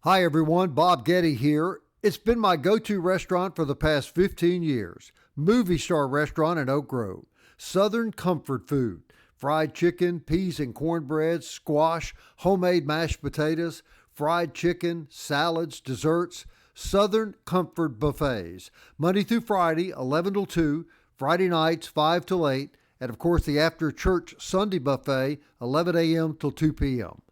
Hi everyone, Bob Ghetti here. It's been my go-to restaurant for the past 15 years. Movie Star Restaurant in Oak Grove. Southern comfort food. Fried chicken, peas and cornbread, squash, homemade mashed potatoes, fried chicken, salads, desserts. Southern comfort buffets. Monday through Friday, 11 till 2. Friday nights, 5 till 8. And of course the after church Sunday buffet, 11 a.m. till 2 p.m.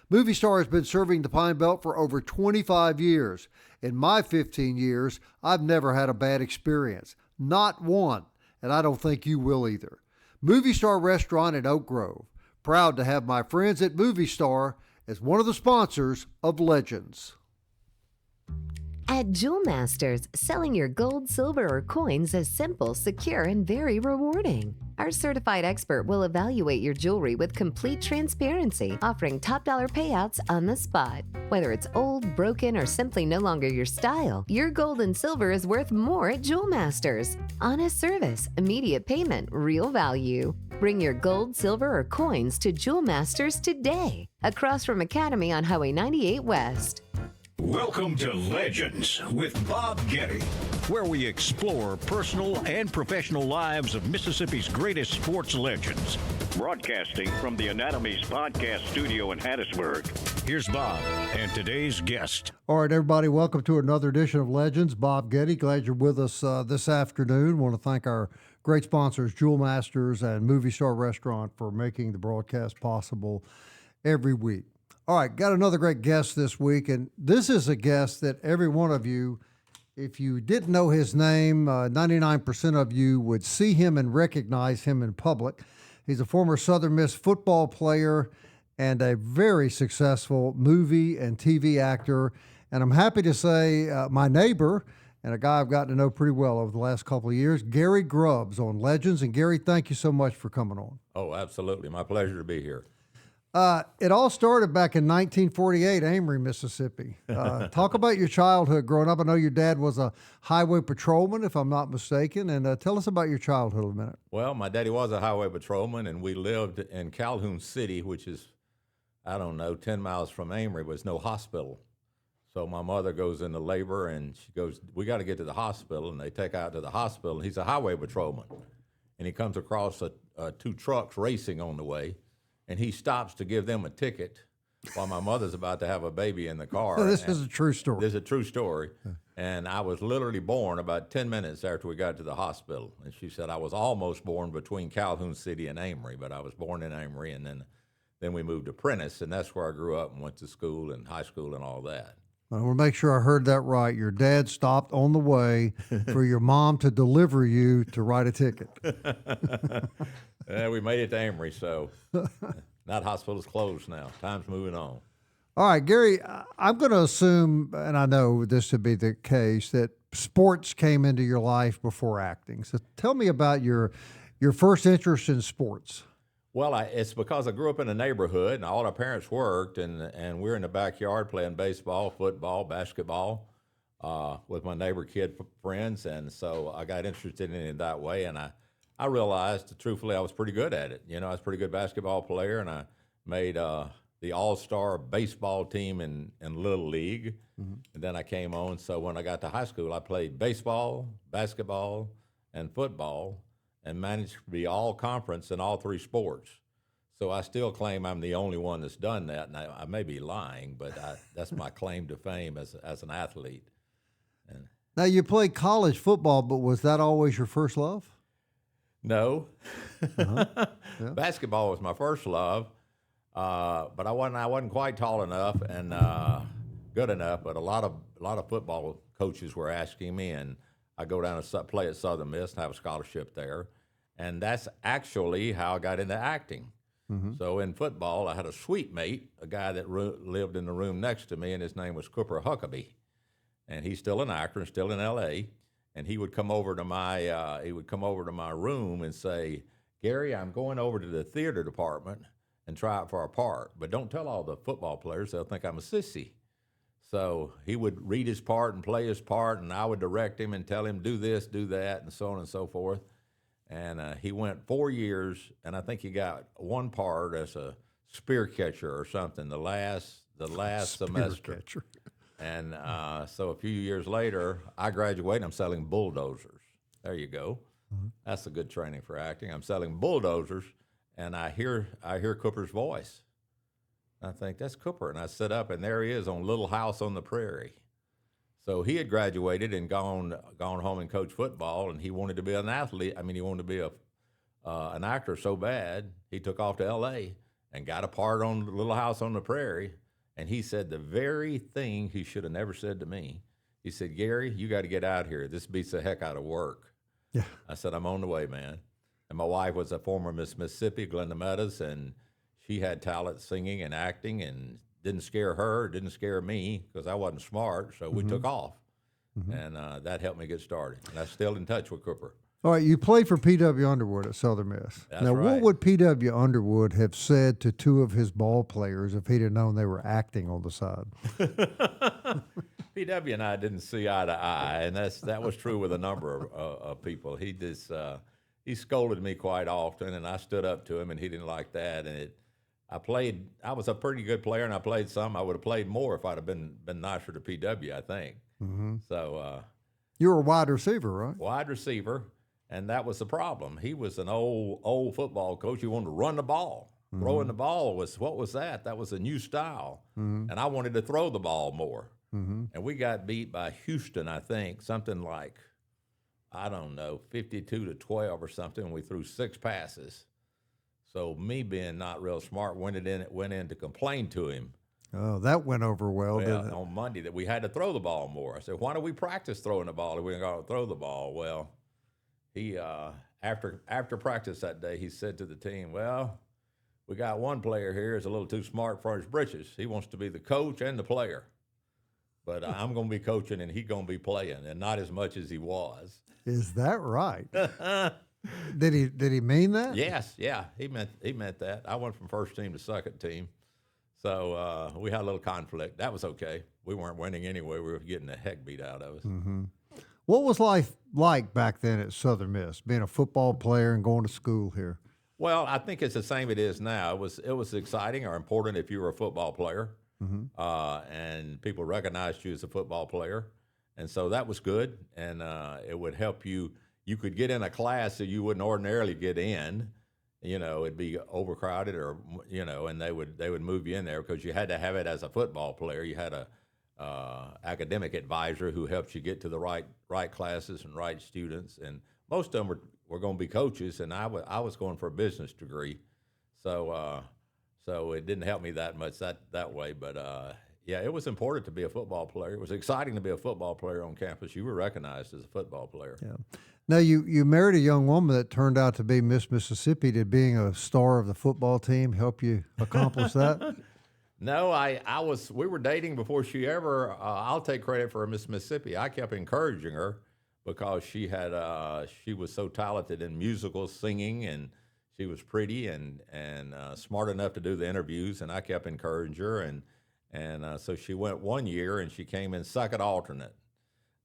Movie Star has been serving the Pine Belt for over 25 years. In my 15 years, I've never had a bad experience. Not one. And I don't think you will either. Movie Star Restaurant in Oak Grove. Proud to have my friends at Movie Star as one of the sponsors of Legends. At Jewel Masters, selling your gold, silver, or coins is simple, secure, and very rewarding. Our certified expert will evaluate your jewelry with complete transparency, offering top dollar payouts on the spot. Whether it's old, broken, or simply no longer your style, your gold and silver is worth more at Jewel Masters. Honest service, immediate payment, real value. Bring your gold, silver, or coins to Jewel Masters today, across from Academy on Highway 98 West. Welcome to Legends with Bob Ghetti, where we explore personal and professional lives of Mississippi's greatest sports legends. Broadcasting from the Anatomies Podcast Studio in Hattiesburg, here's Bob and today's guest. All right, everybody, welcome to another edition of Legends. Bob Ghetti, glad you're with us this afternoon. Want to thank our great sponsors, Jewel Masters and Movie Star Restaurant, for making the broadcast possible every week. All right, got another great guest this week, and this is a guest that every one of you, if you didn't know his name, 99% of you would see him and recognize him in public. He's a former Southern Miss football player and a very successful movie and TV actor, and I'm happy to say my neighbor and a guy I've gotten to know pretty well over the last couple of years, Gary Grubbs on Legends. And Gary, thank you so much for coming on. Oh, absolutely. My pleasure to be here. It all started back in 1948, Amory, Mississippi. Talk about your childhood growing up. I know your dad was a highway patrolman, if I'm not mistaken, and tell us about your childhood a minute. Well, my daddy was a highway patrolman, and we lived in Calhoun City, which is, 10 miles from Amory. Was no hospital. So my mother goes into labor, and she goes, we got to get to the hospital, and they take her out to the hospital. He's a highway patrolman, and he comes across two trucks racing on the way. And he stops to give them a ticket while my mother's about to have a baby in the car. This is a true story. This is a true story. And I was literally born about 10 minutes after we got to the hospital. And she said I was almost born between Calhoun City and Amory, but I was born in Amory, and then we moved to Prentice, and that's where I grew up and went to school and high school and all that. I want to make sure I heard that right. Your dad stopped on the way for your mom to deliver you to write a ticket. Yeah, we made it to Amory, so that hospital's closed now. Time's moving on. All right, Gary, I'm going to assume, and I know this to be the case, that sports came into your life before acting. So tell me about your first interest in sports. Well, it's because I grew up in a neighborhood, and all our parents worked, and we were in the backyard playing baseball, football, basketball with my neighbor kid friends, and so I got interested in it that way, and I realized, truthfully, I was pretty good at it. You know, I was a pretty good basketball player, and I made the all-star baseball team in Little League, and then I came on. So when I got to high school, I played baseball, basketball, and football, and managed to be all-conference in all three sports. So I still claim I'm the only one that's done that, and I may be lying, but that's my claim to fame as an athlete. And now, you played college football, but was that always your first love? No. Yeah. Basketball was my first love, but I wasn't quite tall enough and good enough. But a lot of football coaches were asking me, and I go down and play at Southern Miss and have a scholarship there, and that's actually how I got into acting. So in football, I had a suite mate, a guy that lived in the room next to me, and his name was Cooper Huckabee, and he's still an actor and still in L.A. And he would come over to my room and say, Gary, I'm going over to the theater department and try out for a part, but don't tell all the football players, they'll think I'm a sissy. So he would read his part and play his part, and I would direct him and tell him, do this, do that, and so on and so forth. And he went 4 years, and I think he got one part as a spear catcher or something the last semester. Catcher. And so a few years later, I graduated. I'm selling bulldozers. There you go. That's a good training for acting. I'm selling bulldozers, and I hear Cooper's voice. I think, that's Cooper. And I sit up, and there he is on Little House on the Prairie. So he had graduated and gone home and coached football, and he wanted to be an athlete. I mean, he wanted to be an actor so bad, he took off to L.A. and got a part on Little House on the Prairie. And he said the very thing he should have never said to me. He said, Gary, you got to get out here. This beats the heck out of work. Yeah. I said, I'm on the way, man. And my wife was a former Miss Mississippi, Glenda Meadows, and she had talent singing and acting, and didn't scare her, didn't scare me because I wasn't smart, so we took off. And that helped me get started. And I'm still in touch with Cooper. All right, you played for P.W. Underwood at Southern Miss. That's now, right. what would P.W. Underwood have said to two of his ball players if he'd have known they were acting on the side? P.W. and I didn't see eye to eye, and that was true with a number of people. He scolded me quite often, and I stood up to him, and he didn't like that. And I was a pretty good player, and I played some. I would have played more if I'd have been nicer to P.W., I think. So you were a wide receiver, right? wide receiver, and that was the problem. He was an old football coach. He wanted to run the ball. Throwing the ball what was that? That was a new style. And I wanted to throw the ball more. And we got beat by Houston, I think, something like, I don't know, 52-12 or something. We threw 6 passes. So me being not real smart went in to complain to him. Oh, that went over well, didn't it? On Monday, that we had to throw the ball more. I said, why don't we practice throwing the ball if we're going to throw the ball? Well, he after practice that day, he said to the team, well, we got one player here who's a little too smart for his britches. He wants to be the coach and the player. But I'm going to be coaching and he's going to be playing, and not as much as he was. Is that right? Did he mean that? Yes, yeah, he meant that. I went from first team to second team, so we had a little conflict. That was okay. We weren't winning anyway. We were getting the heck beat out of us. What was life like back then at Southern Miss, being a football player and going to school here? Well, I think it's the same it is now. It was exciting or important if you were a football player, and people recognized you as a football player, and so that was good, and it would help you. You could get in a class that you wouldn't ordinarily get in. You know, it'd be overcrowded, or and they would move you in there because you had to have it as a football player. You had a academic advisor who helped you get to the right classes and right students, and most of them were going to be coaches, and I was going for a business degree, so it didn't help me that much that way. But yeah, it was important to be a football player. It was exciting to be a football player on campus. You were recognized as a football player. Yeah. Now, you married a young woman that turned out to be Miss Mississippi. Did being a star of the football team help you accomplish that? No, we were dating before she ever, I'll take credit for Miss Mississippi. I kept encouraging her because she was so talented in musical singing, and she was pretty and smart enough to do the interviews, and I kept encouraging her. And so she went 1 year, and she came in second alternate.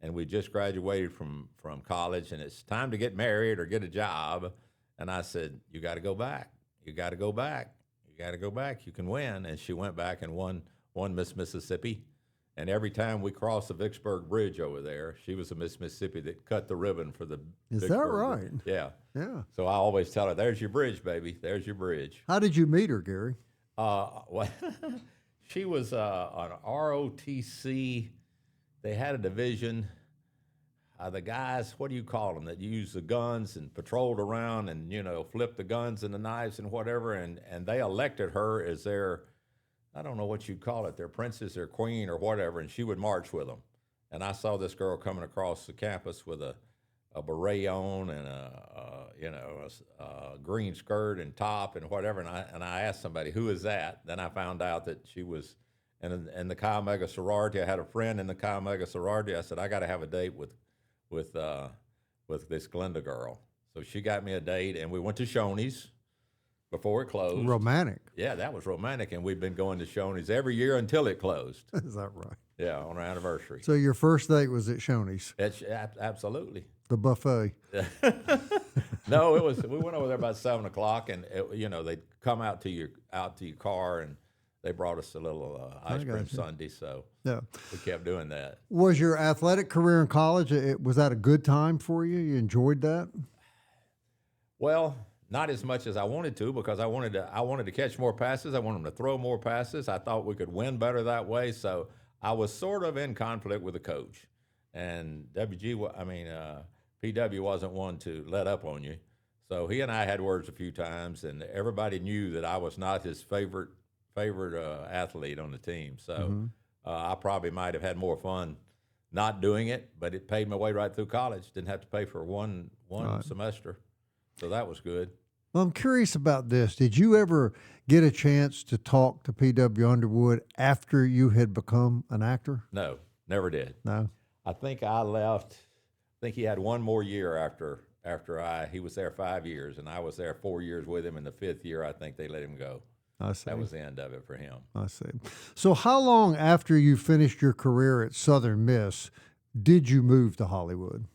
And we just graduated from college, and it's time to get married or get a job. And I said, you got to go back. You got to go back. You got to go back. You can win. And she went back and won Miss Mississippi. And every time we crossed the Vicksburg Bridge over there, she was a Miss Mississippi that cut the ribbon for the Is that Vicksburg right? Bridge. Yeah. Yeah. So I always tell her, there's your bridge, baby. There's your bridge. How did you meet her, Gary? Well, she was on ROTC. They had a division. The guys, what do you call them, that use the guns and patrolled around and, flip the guns and the knives and whatever. And they elected her as their, I don't know what you'd call it, their princess or queen or whatever. And she would march with them. And I saw this girl coming across the campus with a beret on and a green skirt and top and whatever. And I asked somebody, who is that? Then I found out that she was in the Chi Omega sorority. I had a friend in the Chi Omega sorority. I said, I got to have a date with this Glenda girl. So she got me a date, and we went to Shoney's before it closed. Romantic. Yeah, that was romantic, and we've been going to Shoney's every year until it closed. Is that right? Yeah, on our anniversary. So your first date was at Shoney's? Absolutely. The buffet. No, it was. We went over there about 7:00, and they'd come out to your car, and they brought us a little ice cream sundae, so Yeah. we kept doing that. Was your athletic career in college, was that a good time for you? You enjoyed that? Well, not as much as I wanted to, because I wanted to catch more passes. I wanted them to throw more passes. I thought we could win better that way. So I was sort of in conflict with the coach. And PW wasn't one to let up on you. So he and I had words a few times, and everybody knew that I was not his favorite athlete on the team. So I probably might have had more fun not doing it, but it paid my way right through college. Didn't have to pay for one semester. So that was good. Well, I'm curious about this. Did you ever get a chance to talk to P.W. Underwood after you had become an actor? No, never did. No? I think I left. I think he had one more year after he was there 5 years, and I was there 4 years with him. In the 5th year, I think they let him go. I see. That was the end of it for him. I see. So how long after you finished your career at Southern Miss did you move to Hollywood?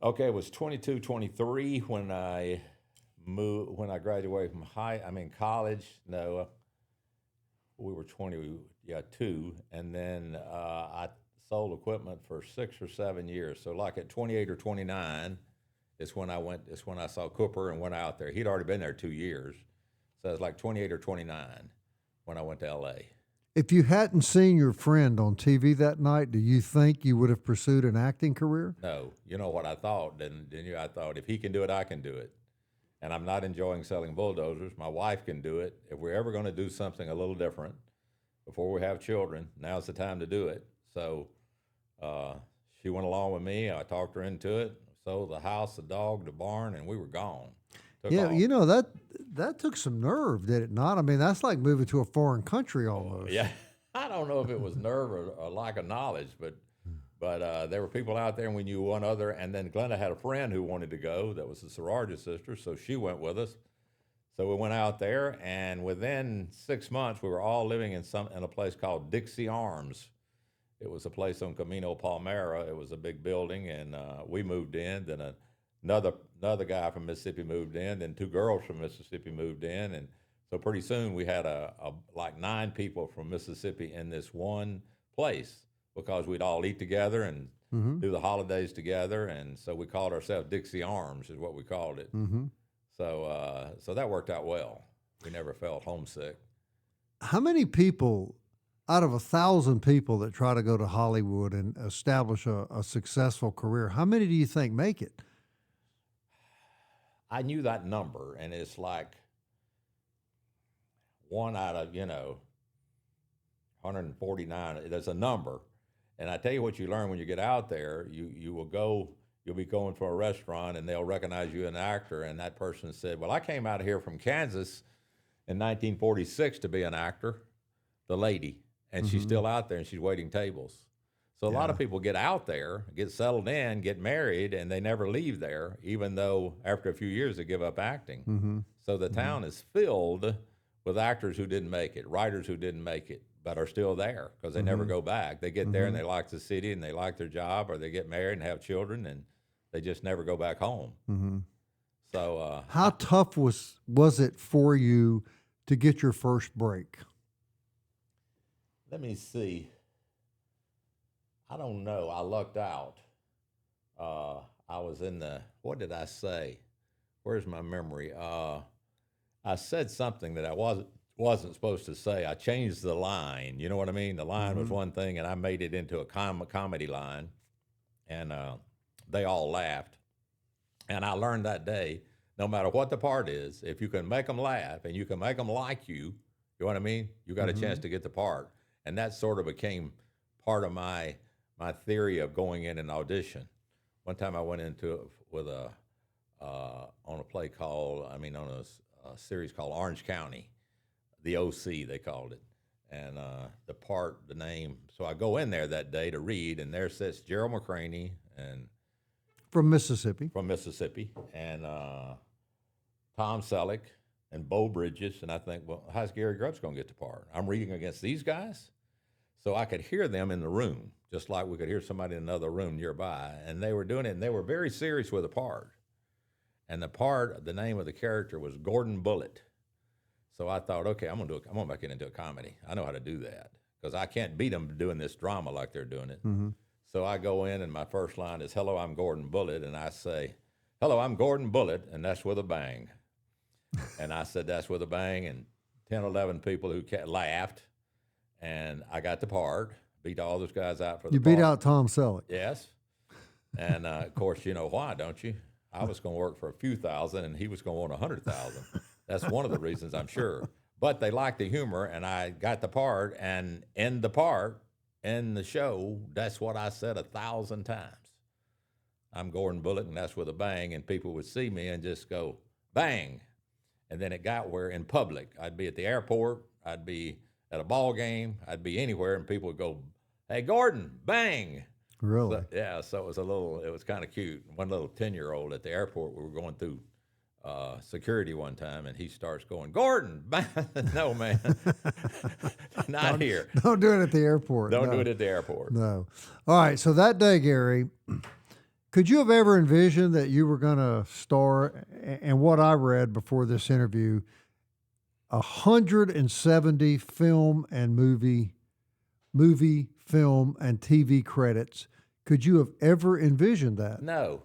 Okay, it was 22, 23 when I moved, when I graduated from college. No, we were 22, and then I sold equipment for 6 or 7 years. So like at 28 or 29 is when I saw Cooper and went out there. He'd already been there 2 years. So it was like 28 or 29 when I went to L.A. If you hadn't seen your friend on TV that night, do you think you would have pursued an acting career? No. You know what I thought, didn't you? I thought, if he can do it, I can do it. And I'm not enjoying selling bulldozers. My wife can do it. If we're ever going to do something a little different before we have children, now's the time to do it. So she went along with me. I talked her into it. Sold the house, the dog, the barn, and we were gone. Yeah, you know, that took some nerve, did it not? I mean, that's like moving to a foreign country almost. Yeah, I don't know if it was nerve or lack of knowledge, but there were people out there, and we knew one other. And then Glenda had a friend who wanted to go. That was a sorority sister, so she went with us. So we went out there, and within 6 months, we were all living in a place called Dixie Arms. It was a place on Camino Palmera. It was a big building, and we moved in. Then another guy from Mississippi moved in. Then 2 girls from Mississippi moved in, and so pretty soon we had like 9 people from Mississippi in this one place, because we'd all eat together and do the holidays together, and so we called ourselves Dixie Arms, is what we called it. So that worked out well. We never felt homesick. How many people out of 1,000 people that try to go to Hollywood and establish a successful career, how many do you think make it? I knew that number, and it's like 1 out of 149. There's a number, and I tell you what you learn when you get out there. You'll be going to a restaurant, and they'll recognize you as an actor, and that person said, "Well, I came out here from Kansas in 1946 to be an actor." The lady, and she's still out there, and she's waiting tables. So a lot of people get out there, get settled in, get married, and they never leave there, even though after a few years they give up acting. So the town is filled with actors who didn't make it, writers who didn't make it, but are still there because they never go back. They get there and they like the city and they like their job, or they get married and have children, and they just never go back home. So how tough was it for you to get your first break? Let me see. I don't know. I lucked out. I was in what did I say? Where's my memory? I said something that I wasn't supposed to say. I changed the line. You know what I mean? The line was one thing, and I made it into a comedy line, and they all laughed. And I learned that day, no matter what the part is, if you can make them laugh and you can make them like you know what I mean? You got a chance to get the part. And that sort of became part of my theory of going in an audition. One time I went into it with on a play called, on a series called Orange County, the OC they called it, and the name. So I go in there that day to read, and there sits Gerald McCraney and from Mississippi, and Tom Selleck and Bo Bridges, and I think, well, how's Gary Grubbs going to get the part? I'm reading against these guys. So I could hear them in the room, just like we could hear somebody in another room nearby. And they were doing it, and they were very serious with the part. And the name of the character was Gordon Bullitt. So I thought, okay, I'm gonna make it into a comedy. I know how to do that because I can't beat them doing this drama like they're doing it. Mm-hmm. So I go in, and my first line is, "Hello, I'm Gordon Bullitt," and I say, "Hello, I'm Gordon Bullitt, and that's with a bang." And I said, "That's with a bang," and 10, 11 people who laughed, and I got the part. Beat all those guys out for the part. You beat out Tom Selleck. Yes. And, of course, you know why, don't you? I was going to work for a few thousand, and he was going to want 100,000. That's one of the reasons, I'm sure. But they liked the humor, and I got the part, and in the show, that's what I said 1,000 times. I'm Gordon Bullitt, and that's with a bang, and people would see me and just go, bang. And then it got where in public, I'd be at the airport, I'd be at a ball game, I'd be anywhere, and people would go, "Hey, Gordon, bang." Really? So it was kind of cute. One little 10-year-old at the airport, we were going through security one time, and he starts going, "Gordon, bang." No, man, not here. Don't do it at the airport. Don't do it at the airport. No. All right, so that day, Gary, could you have ever envisioned that you were going to star, and what I read before this interview, 170 film, film, and TV credits? Could you have ever envisioned that? No,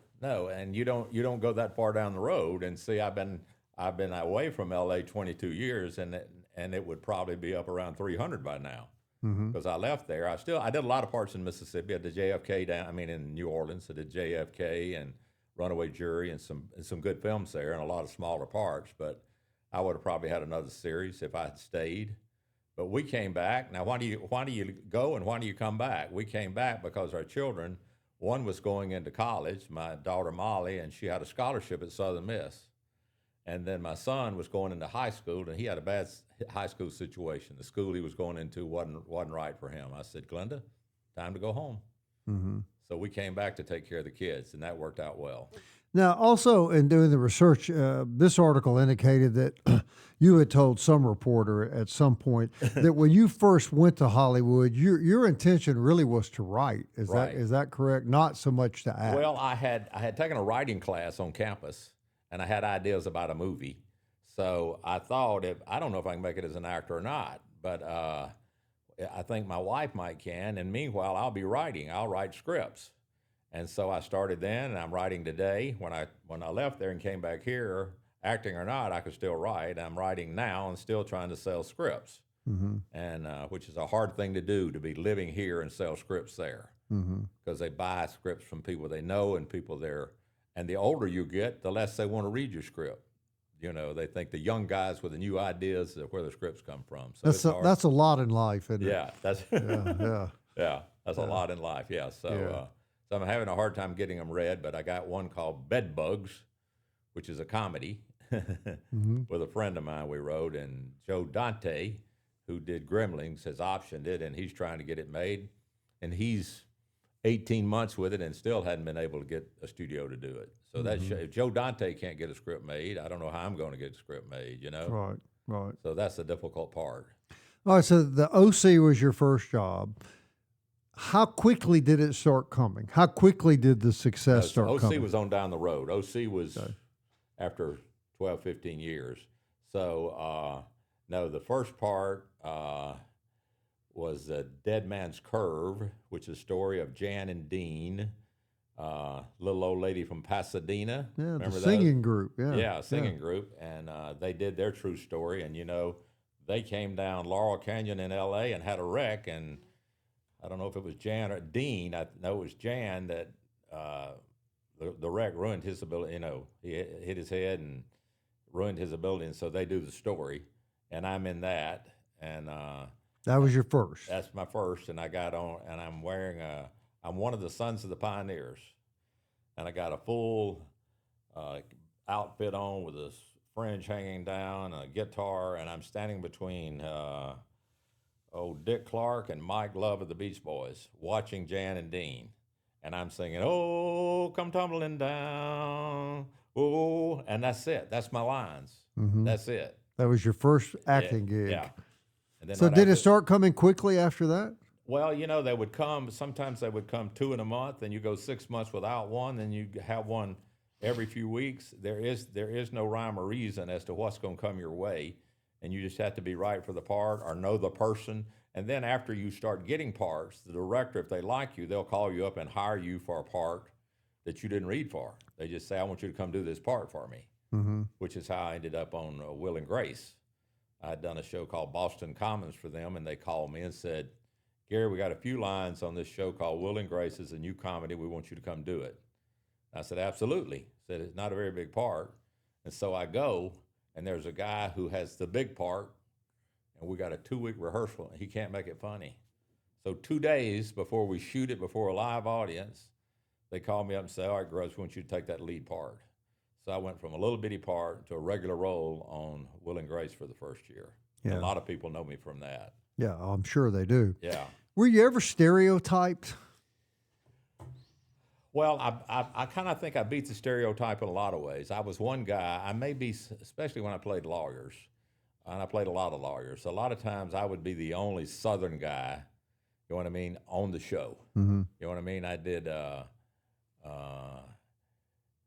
and you don't go that far down the road and see. I've been away from L.A. 22 years, and it would probably be up around 300 by now. Because I left there. I did a lot of parts in Mississippi. I did JFK in New Orleans. I did JFK and Runaway Jury and some good films there, and a lot of smaller parts. But I would have probably had another series if I had stayed. But we came back. Now, why do you go and why do you come back? We came back because our children, one was going into college, my daughter Molly, and she had a scholarship at Southern Miss. And then my son was going into high school, and he had a bad high school situation. The school he was going into wasn't right for him. I said, "Glenda, time to go home." Mm-hmm. So we came back to take care of the kids, and that worked out well. Now, also in doing the research, this article indicated that you had told some reporter at some point that when you first went to Hollywood, your intention really was to write. Is that correct? Not so much to act. Well, I had taken a writing class on campus, and I had ideas about a movie. So I thought, I don't know if I can make it as an actor or not, but I think my wife can. And meanwhile, I'll be writing. I'll write scripts. And so I started then, and I'm writing today. When I left there and came back here, acting or not, I could still write. I'm writing now and still trying to sell scripts, and which is a hard thing to do, to be living here and sell scripts there, because they buy scripts from people they know and people there. And the older you get, the less they want to read your script. You know, they think the young guys with the new ideas are where the scripts come from. So that's a lot in life, isn't it? Yeah, that's that's a lot in life. Yeah, so I'm having a hard time getting them read, but I got one called Bed Bugs, which is a comedy with a friend of mine we wrote, and Joe Dante, who did Gremlins, has optioned it, and he's trying to get it made, and he's 18 months with it and still hadn't been able to get a studio to do it. So if Joe Dante can't get a script made, I don't know how I'm going to get a script made, you know? Right. So that's the difficult part. All right, so the OC was your first job. How quickly did it start coming? How quickly did the success start coming? OC was on down the road. OC was after 12, 15 years. So, no, the first part was Dead Man's Curve, which is a story of Jan and Dean, little old lady from Pasadena. Yeah, remember the singing group. Yeah, singing group. And they did their true story. And, you know, they came down Laurel Canyon in L.A. and had a wreck. And I don't know if it was Jan or Dean. I know it was Jan that the wreck ruined his ability. You know, he hit his head and ruined his ability. And so they do the story. And I'm in that. And that was your first. That's my first, and I got on, and I'm wearing I'm one of the Sons of the Pioneers, and I got a full outfit on with a fringe hanging down, a guitar, and I'm standing between Dick Clark and Mike Love of the Beach Boys, watching Jan and Dean, and I'm singing, "Oh, come tumbling down, oh," and that's it. That's my lines. That's it. That was your first acting gig. Yeah. And then so did it start coming quickly after that? Well, you know, they would come, sometimes they would come 2 in a month, and you go 6 months without one, then you have one every few weeks. There is no rhyme or reason as to what's going to come your way, and you just have to be right for the part or know the person. And then after you start getting parts, the director, if they like you, they'll call you up and hire you for a part that you didn't read for. They just say, I want you to come do this part for me, which is how I ended up on Will and Grace. I had done a show called Boston Commons for them, and they called me and said, Gary, we got a few lines on this show called Will and Grace. It's a new comedy. We want you to come do it. I said, absolutely. Said, it's not a very big part. And so I go, and there's a guy who has the big part, and we got a 2-week rehearsal, and he can't make it funny. So 2 days before we shoot it before a live audience, they call me up and say, all right, Grubbs, we want you to take that lead part. So I went from a little bitty part to a regular role on Will and Grace for the first year. Yeah. A lot of people know me from that. Yeah, I'm sure they do. Yeah. Were you ever stereotyped? Well, I kind of think I beat the stereotype in a lot of ways. I was one guy, I may be, especially when I played lawyers, and I played a lot of lawyers. A lot of times I would be the only Southern guy, you know what I mean, on the show. You know what I mean? I did,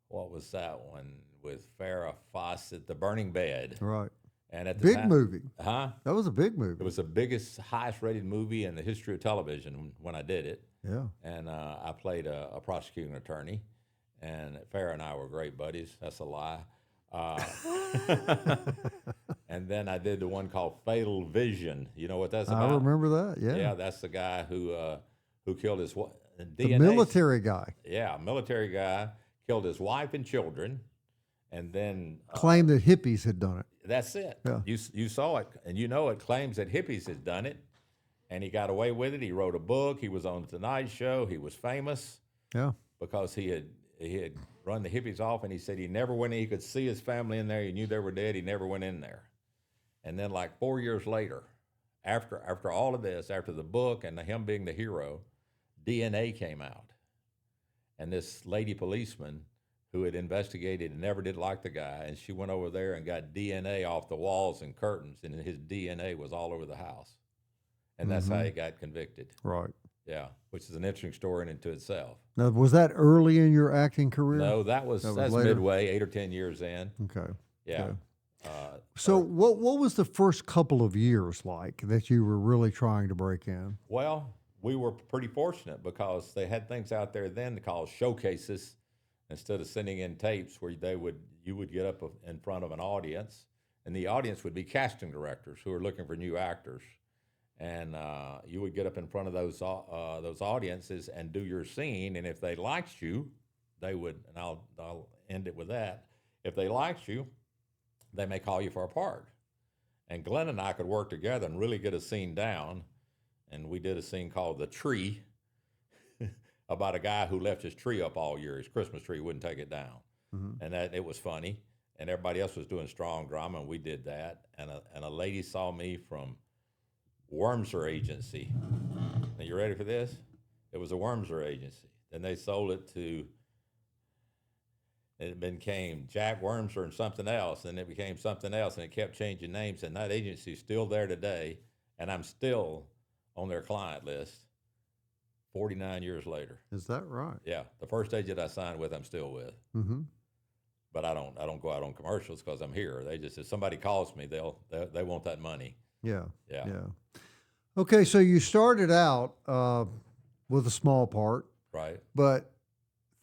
what was that one with Farrah Fawcett, The Burning Bed. Right. And at the Big time, movie. Huh? That was a big movie. It was the biggest, highest rated movie in the history of television when I did it. Yeah. And I played a prosecuting attorney, and Farrah and I were great buddies. That's a lie. And then I did the one called Fatal Vision. You know what that's about? I remember that. Yeah. Yeah, that's the guy who killed his wife. The military guy. Yeah, military guy killed his wife and children, and then Claimed that hippies had done it. that's it. Yeah. You saw it, and you know it claims that hippies had done it, and he got away with it. He wrote a book. He was on the Tonight Show. He was famous Yeah. because he had run the hippies off, and he said he never went in. He could see his family in there. He knew they were dead. He never went in there. And then like 4 years later, after all of this, after the book and him being the hero, DNA came out. And this lady policeman who had investigated and never did like the guy, and she went over there and got DNA off the walls and curtains, and his DNA was all over the house. And that's how he got convicted. Right. Yeah, which is an interesting story in and to itself. Now, was that early in your acting career? No, that's later? midway, 8 or 10 years in. Okay. Yeah. Okay. So what was the first couple of years like that you were really trying to break in? Well, we were pretty fortunate because they had things out there then called showcases instead of sending in tapes where you would get up in front of an audience, and the audience would be casting directors who are looking for new actors. And you would get up in front of those audiences and do your scene, and if they liked you, they would, and I'll end it with that, if they liked you, they may call you for a part. And Glenn and I could work together and really get a scene down, and we did a scene called The Tree about a guy who left his tree up all year, his Christmas tree, wouldn't take it down. And that it was funny, and everybody else was doing strong drama, and we did that, and a lady saw me from Wormser Agency. Now, you ready for this? It was a Wormser Agency. Then they sold it to, it became Jack Wormser and something else, and it became something else, and it kept changing names, and that agency is still there today, and I'm still on their client list 49 years later. Is that right? Yeah, the first agent I signed with, I'm still with. But I don't go out on commercials because I'm here. They just, if somebody calls me, they want that money. Yeah. Yeah. Yeah. Okay, so you started out with a small part, Right. but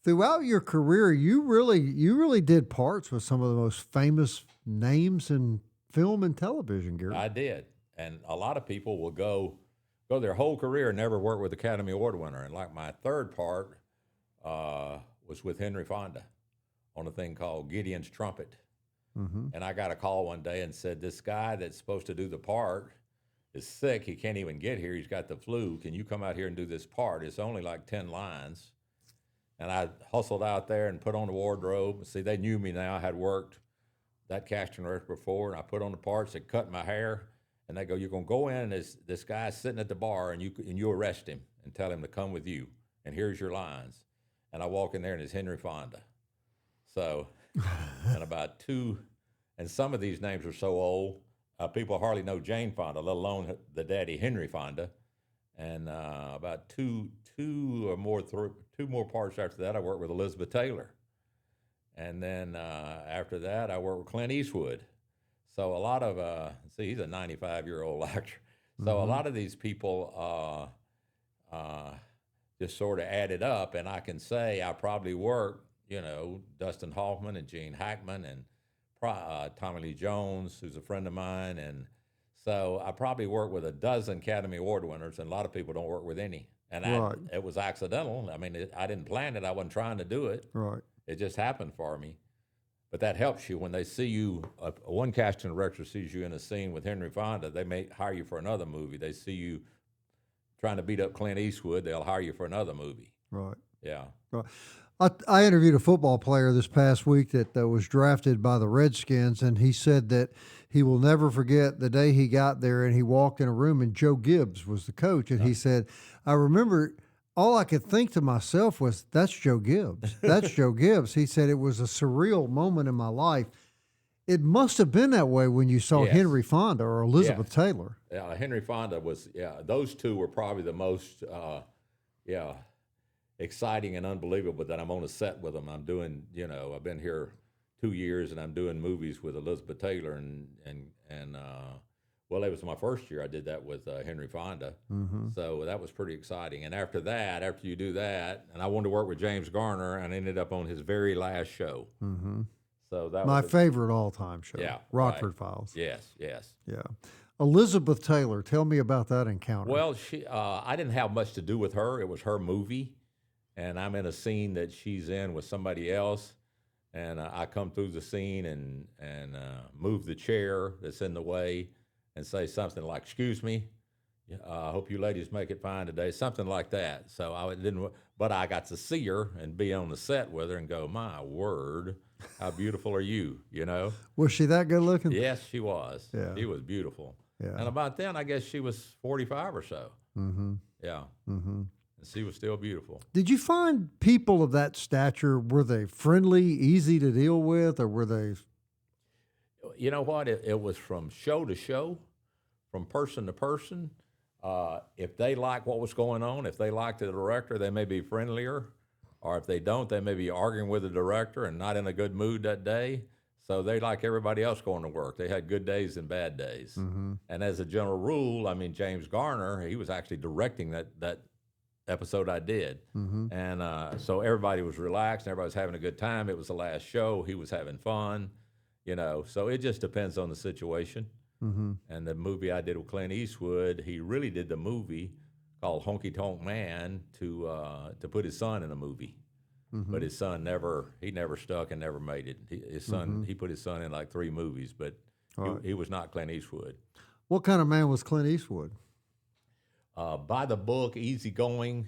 throughout your career, you really did parts with some of the most famous names in film and television, Gary. I did, and a lot of people will go their whole career and never work with Academy Award winner. And like my third part was with Henry Fonda on a thing called Gideon's Trumpet. And I got a call one day and said, this guy that's supposed to do the part is sick. He can't even get here. He's got the flu. Can you come out here and do this part? It's only like 10 lines. And I hustled out there and put on the wardrobe. See, they knew me now. I had worked that casting director before, and I put on the parts. They cut my hair, and they go, you're going to go in, and this guy's sitting at the bar, and you arrest him and tell him to come with you, and here's your lines. And I walk in there, and it's Henry Fonda. So, and about two, and some of these names are so old, people hardly know Jane Fonda, let alone the daddy Henry Fonda. And about two more parts after that, I worked with Elizabeth Taylor. And then after that, I worked with Clint Eastwood. So a lot of he's a 95-year-old actor. So a lot of these people just sort of added up, and I can say I probably worked, Dustin Hoffman and Gene Hackman and Tommy Lee Jones, who's a friend of mine, and so I probably worked with a dozen Academy Award winners, and a lot of people don't work with any. And it was accidental. I mean, I didn't plan it. I wasn't trying to do it. Right. It just happened for me. But that helps you when they see you. One casting director sees you in a scene with Henry Fonda, they may hire you for another movie. They see you trying to beat up Clint Eastwood, they'll hire you for another movie. Right. Yeah. Right. I interviewed a football player this past week that was drafted by the Redskins, and he said that he will never forget the day he got there and he walked in a room and Joe Gibbs was the coach. And he said, I remember all I could think to myself was, that's Joe Gibbs. That's Joe Gibbs. He said it was a surreal moment in my life. It must have been that way when you saw Henry Fonda or Elizabeth Taylor. Yeah, Henry Fonda was, those two were probably the most, exciting and unbelievable that I'm on a set with them. I'm doing, I've been here 2 years and I'm doing movies with Elizabeth Taylor and well, it was my first year I did that with Henry Fonda. So that was pretty exciting. And after you do that, and I wanted to work with James Garner and I ended up on his very last show. So that my was favorite all-time show. Yeah, Rockford right. Files. Yes. Yeah. Elizabeth Taylor, tell me about that encounter. Well, I didn't have much to do with her. It was her movie. And I'm in a scene that she's in with somebody else, and I come through the scene and move the chair that's in the way and say something like, excuse me, I hope you ladies make it fine today, something like that. So but I got to see her and be on the set with her and go, my word, how beautiful are you, Was she that good looking? Yes, she was. Yeah. She was beautiful. Yeah. And about then, I guess she was 45 or so. Yeah. She was still beautiful. Did you find people of that stature, were they friendly, easy to deal with, or were they? You know what? It was from show to show, from person to person. If they like what was going on, if they liked the director, they may be friendlier. Or if they don't, they may be arguing with the director and not in a good mood that day. So they, like everybody else going to work, they had good days and bad days. And as a general rule, I mean, James Garner, he was actually directing that episode I did. And so everybody was relaxed and everybody was having a good time. It was the last show. He was having fun, so it just depends on the situation. And the movie I did with Clint Eastwood, he really did the movie called Honky Tonk Man to put his son in a movie. But his son never stuck and never made it. He put his son in like 3 movies, but he was not Clint Eastwood. What kind of man was Clint Eastwood? By the book, easygoing,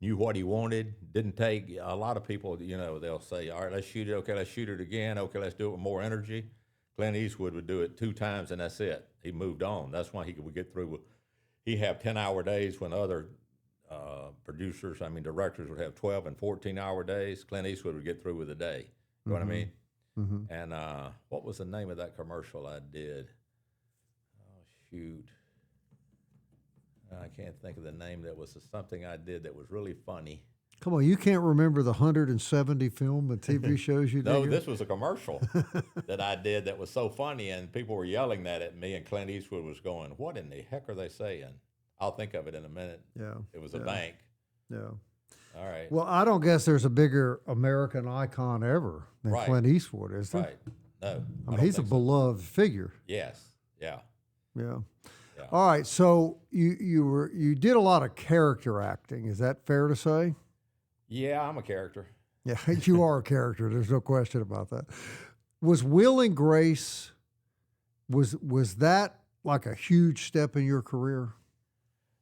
knew what he wanted, didn't take, a lot of people, they'll say, all right, let's shoot it, okay, let's shoot it again, okay, let's do it with more energy. Clint Eastwood would do it 2 times and that's it. He moved on. That's why he would get through. He'd have 10-hour days when other directors would have 12 and 14-hour days. Clint Eastwood would get through with a day. You know what I mean? And what was the name of that commercial I did? Oh, shoot. I can't think of the name. That was something I did that was really funny. Come on, you can't remember the 170 film and TV shows you did? No, this was a commercial that I did that was so funny, and people were yelling that at me, and Clint Eastwood was going, what in the heck are they saying? I'll think of it in a minute. Yeah. It was a bank. Yeah. All right. Well, I don't guess there's a bigger American icon ever than Clint Eastwood, is there? Right. No. I mean, he's a beloved figure. Yes. Yeah. Yeah. All right, so you did a lot of character acting. Is that fair to say? Yeah, I'm a character. Yeah, you are a character. There's no question about that. Was Will and Grace, was that like a huge step in your career?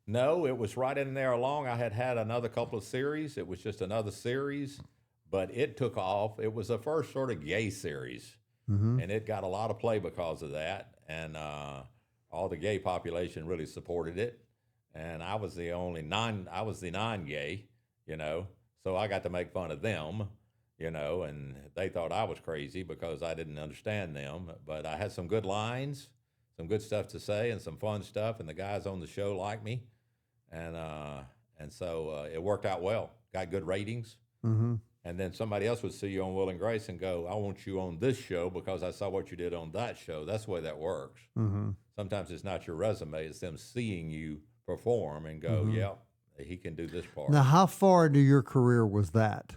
No, it was right in there along. I had another couple of series. It was just another series, but it took off. It was the first sort of gay series, and it got a lot of play because of that. And all the gay population really supported it, and I was the non-gay, so I got to make fun of them, and they thought I was crazy because I didn't understand them, but I had some good lines, some good stuff to say, and some fun stuff, and the guys on the show liked me, and so it worked out well. Got good ratings, And then somebody else would see you on Will and Grace and go, I want you on this show because I saw what you did on that show. That's the way that works. Mm-hmm. Sometimes it's not your resume, it's them seeing you perform and go, Mm-hmm. yeah, he can do this part. Now, how far into your career was that?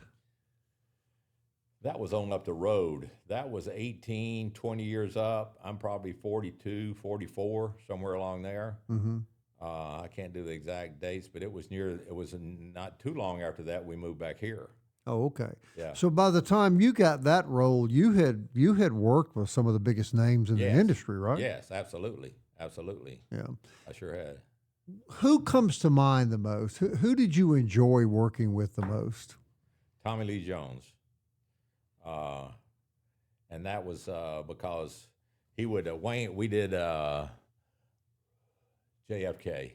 That was on up the road. That was 18, 20 years up. I'm probably 42, 44, somewhere along there. Mm-hmm. I can't do the exact dates, but it was not too long after that we moved back here. Oh, okay. Yeah. So by the time you got that role, you had worked with some of the biggest names in the industry, right? Yes, absolutely. Absolutely. Yeah. I sure had. Who comes to mind the most? Who did you enjoy working with the most? Tommy Lee Jones. And that was because he would we did JFK,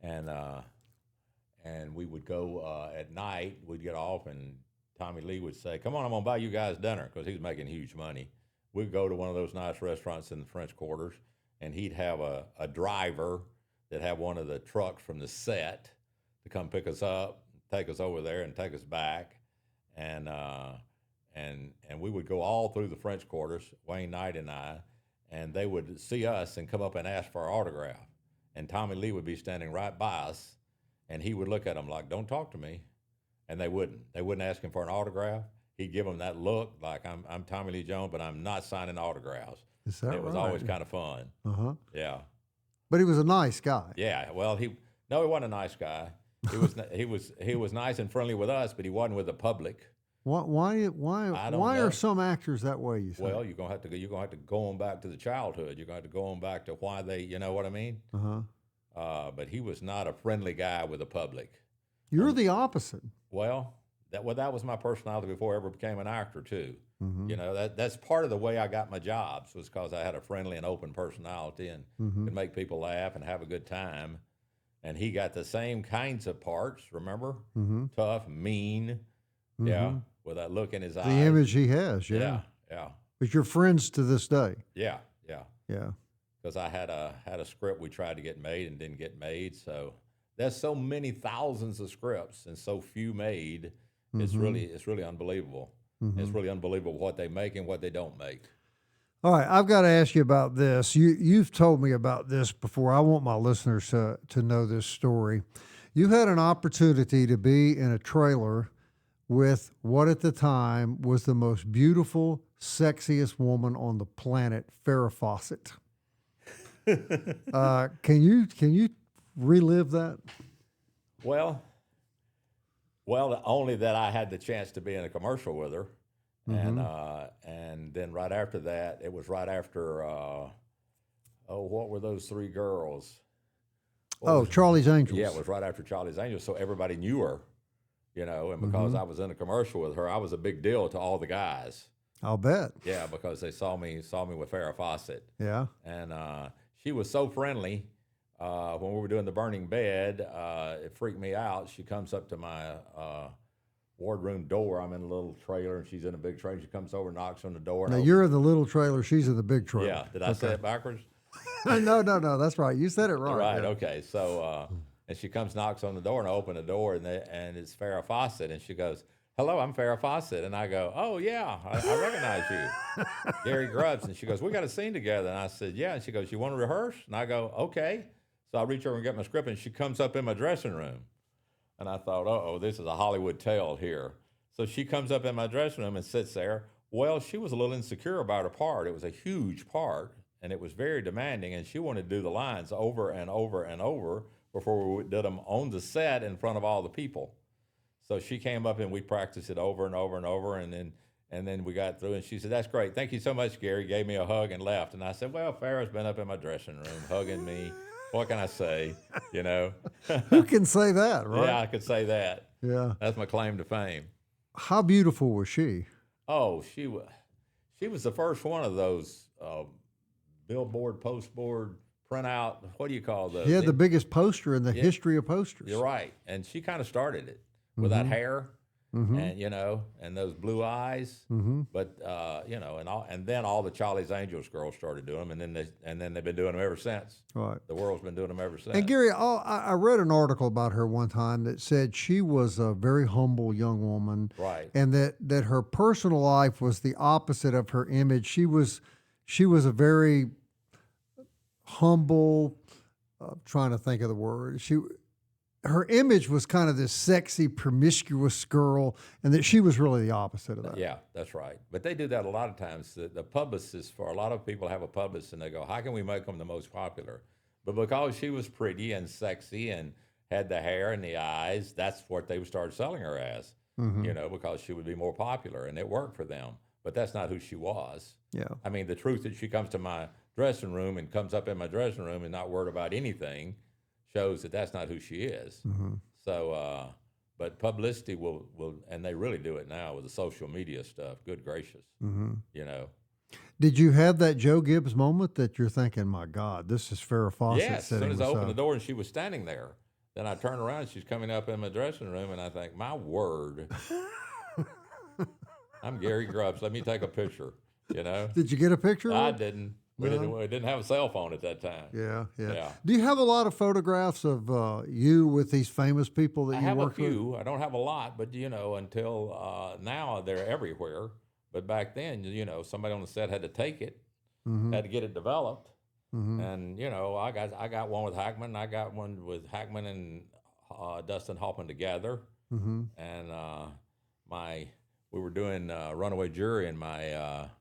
and we would go at night. We'd get off, and Tommy Lee would say, "Come on, I'm gonna buy you guys dinner," because he was making huge money. We'd go to one of those nice restaurants in the French Quarters, and he'd have a driver that had one of the trucks from the set to come pick us up, take us over there, and take us back, and we would go all through the French Quarters, Wayne Knight and I, and they would see us and come up and ask for our autograph. And Tommy Lee would be standing right by us, and he would look at them like, "Don't talk to me," and they wouldn't. They wouldn't ask him for an autograph. He'd give them that look like, "I'm Tommy Lee Jones, but I'm not signing autographs." Is that right? It was always kind of fun. Uh-huh. Yeah. But he was a nice guy. Yeah. Well, he wasn't a nice guy. He was nice and friendly with us, but he wasn't with the public. Why I don't are know. some actors that way, you think? Well, you're gonna have to go on back to the childhood. You're gonna have to go on back to why they, you know what I mean? Uh-huh. But he was not a friendly guy with the public. You're the opposite. Well, that was my personality before I ever became an actor too. Mm-hmm. You know, that's part of the way I got my jobs was because I had a friendly and open personality and Mm-hmm. could make people laugh and have a good time. And he got the same kinds of parts. Remember, Mm-hmm. tough, mean, Mm-hmm. yeah, with that look in his eyes. The image he has, yeah. Yeah, yeah, But you're friends to this day. yeah, yeah. Yeah. Because I had a script we tried to get made and didn't get made. So there's so many thousands of scripts and so few made. It's really unbelievable. Mm-hmm. It's really unbelievable what they make and what they don't make. All right, I've got to ask you about this. You've told me about this before. I want my listeners to know this story. You had an opportunity to be in a trailer with what at the time was the most beautiful, sexiest woman on the planet, Farrah Fawcett. Can you relive that? Well, only that I had the chance to be in a commercial with her, and then right after that, it was right after what were those three girls? Charlie's Angels. Yeah, it was right after Charlie's Angels, so everybody knew her, you know, and because I was in a commercial with her, I was a big deal to all the guys. I'll bet. Yeah, because they saw me with Farrah Fawcett. Yeah. And she was so friendly. When we were doing the burning bed, it freaked me out. She comes up to my wardroom door. I'm in a little trailer, and she's in a big trailer. She comes over, knocks on the door. Now, you're in the little trailer. She's in the big trailer. Yeah. Did I say it backwards? No. That's right. You said it right. Right. Yeah. Okay. So, and she comes, knocks on the door, and I open the door, and it's Farrah Fawcett, and she goes, "Hello, I'm Farrah Fawcett," and I go, "Oh yeah, I recognize you, Gary Grubbs." And she goes, "We got a scene together," and I said, "Yeah," and she goes, "You want to rehearse?" And I go, "Okay." So I reach over and get my script, and she comes up in my dressing room, and I thought, "Uh-oh, this is a Hollywood tale here." So she comes up in my dressing room and sits there. Well, she was a little insecure about her part. It was a huge part, and it was very demanding, and she wanted to do the lines over and over and over before we did them on the set in front of all the people. So she came up and we practiced it over and over and over, and then we got through, and she said, "That's great. Thank you so much, Gary." Gave me a hug and left. And I said, "Well, Farrah's been up in my dressing room hugging me. What can I say, you know?" Who can say that, right? Yeah, I could say that. Yeah. That's my claim to fame. How beautiful was she? Oh, she was the first one of those billboard, postboard, printout, what do you call those? She had the biggest poster in the history of posters. You're right. And she kind of started it with that hair. and and those blue eyes. But and then all the Charlie's Angels girls started doing them, and then they've been doing them ever since. Right. The world's been doing them ever since. And Gary, I read an article about her one time that said she was a very humble young woman, right? And that her personal life was the opposite of her image. She was a very humble. Trying to think of the word. Her image was kind of this sexy, promiscuous girl, and that she was really the opposite of that. Yeah, that's right. But they do that a lot of times. The publicists, for a lot of people, have a publicist, and they go, how can we make them the most popular? But because she was pretty and sexy and had the hair and the eyes, that's what they would start selling her as, because she would be more popular, and it worked for them. But that's not who she was. Yeah. I mean, the truth that she comes to my dressing room and comes up in my dressing room and not worried about anything shows that that's not who she is. So, but publicity will, and they really do it now with the social media stuff. Good gracious, Did you have that Joe Gibbs moment that you're thinking, my God, this is Farrah Fawcett? Yes, as soon as I opened the door and she was standing there, then I turn around and she's coming up in my dressing room, and I think, my word, I'm Gary Grubbs. Let me take a picture, Did you get a picture? I didn't. We didn't have a cell phone at that time. Yeah. Do you have a lot of photographs of you with these famous people that you work with? I have a few. I don't have a lot, but until now they're everywhere. But back then, somebody on the set had to take it, had to get it developed, and I got one with Hackman. I got one with Hackman and Dustin Hoffman together, and we were doing Runaway Jury, and my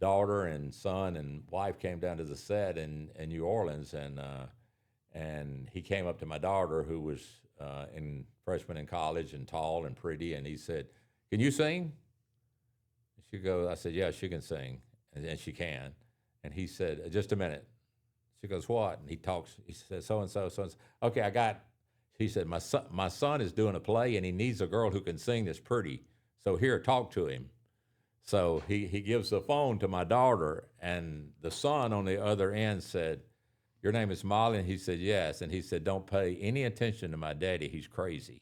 daughter and son and wife came down to the set in New Orleans, and he came up to my daughter, who was freshman in college and tall and pretty, and he said, "Can you sing?" She goes, I said, "Yeah, she can sing," and she can. And he said, "Just a minute." She goes, "What?" And he talks. He said, "So and so, so and so." Okay, I got. He said, "My son is doing a play, and he needs a girl who can sing that's pretty. So here, talk to him." So he gives the phone to my daughter, and the son on the other end said, "Your name is Molly?" And he said, "Yes." And he said, "Don't pay any attention to my daddy. He's crazy."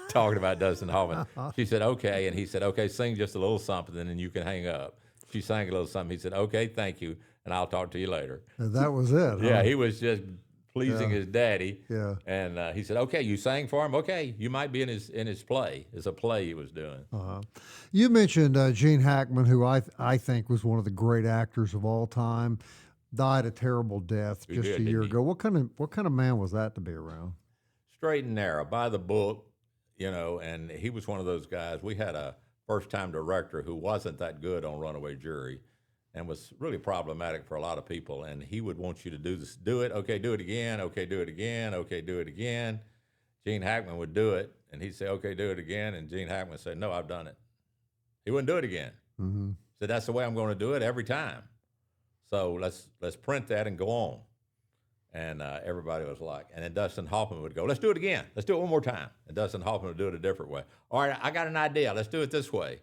Talking about Dustin Hoffman. She said, "Okay." And he said, "Okay, sing just a little something, and then you can hang up." She sang a little something. He said, "Okay, thank you, and I'll talk to you later." And that was it. Huh? Yeah, he was just pleasing his daddy. Yeah. And he said, "Okay, you sang for him. Okay, you might be in his play." It's a play he was doing. You mentioned Gene Hackman, who I think was one of the great actors of all time, died a terrible death just a year ago. What kind of man was that to be around? Straight and narrow, by the book, and he was one of those guys. We had a first-time director who wasn't that good on Runaway Jury, and was really problematic for a lot of people. And he would want you to do this, do it, okay, do it again, okay, do it again, okay, do it again. Gene Hackman would do it, and he'd say, "Okay, do it again," and Gene Hackman would say, "No, I've done it." He wouldn't do it again. So that's the way I'm going to do it every time. So let's print that and go on. And everybody was like, and then Dustin Hoffman would go, "Let's do it again. Let's do it one more time." And Dustin Hoffman would do it a different way. "All right, I got an idea. Let's do it this way."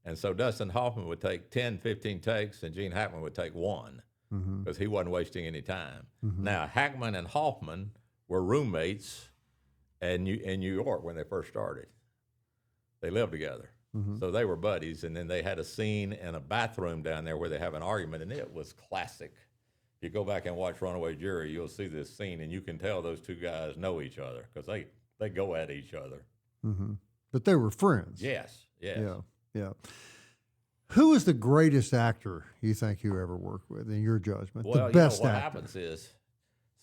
And so Dustin Hoffman would take 10, 15 takes, and Gene Hackman would take one, because he wasn't wasting any time. Now, Hackman and Hoffman were roommates in New York when they first started. They lived together. So they were buddies, and then they had a scene in a bathroom down there where they have an argument, and it was classic. If you go back and watch Runaway Jury, you'll see this scene, and you can tell those two guys know each other, because they go at each other. But they were friends. Yes. Yeah. Who is the greatest actor you think you ever worked with, in your judgment? Well, the best what actor. happens is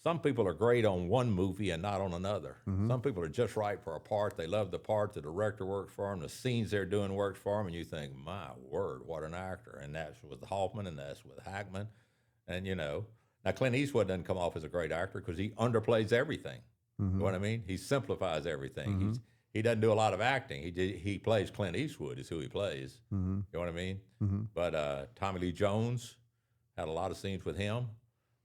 some people are great on one movie and not on another. Some people are just right for a part. They love the part. The director works for them. The scenes they're doing works for them. And you think, my word, what an actor. And that's with Hoffman, and that's with Hackman. And, now Clint Eastwood doesn't come off as a great actor because he underplays everything. You know what I mean? He simplifies everything. He doesn't do a lot of acting. He plays Clint Eastwood is who he plays. You know what I mean? But Tommy Lee Jones, had a lot of scenes with him.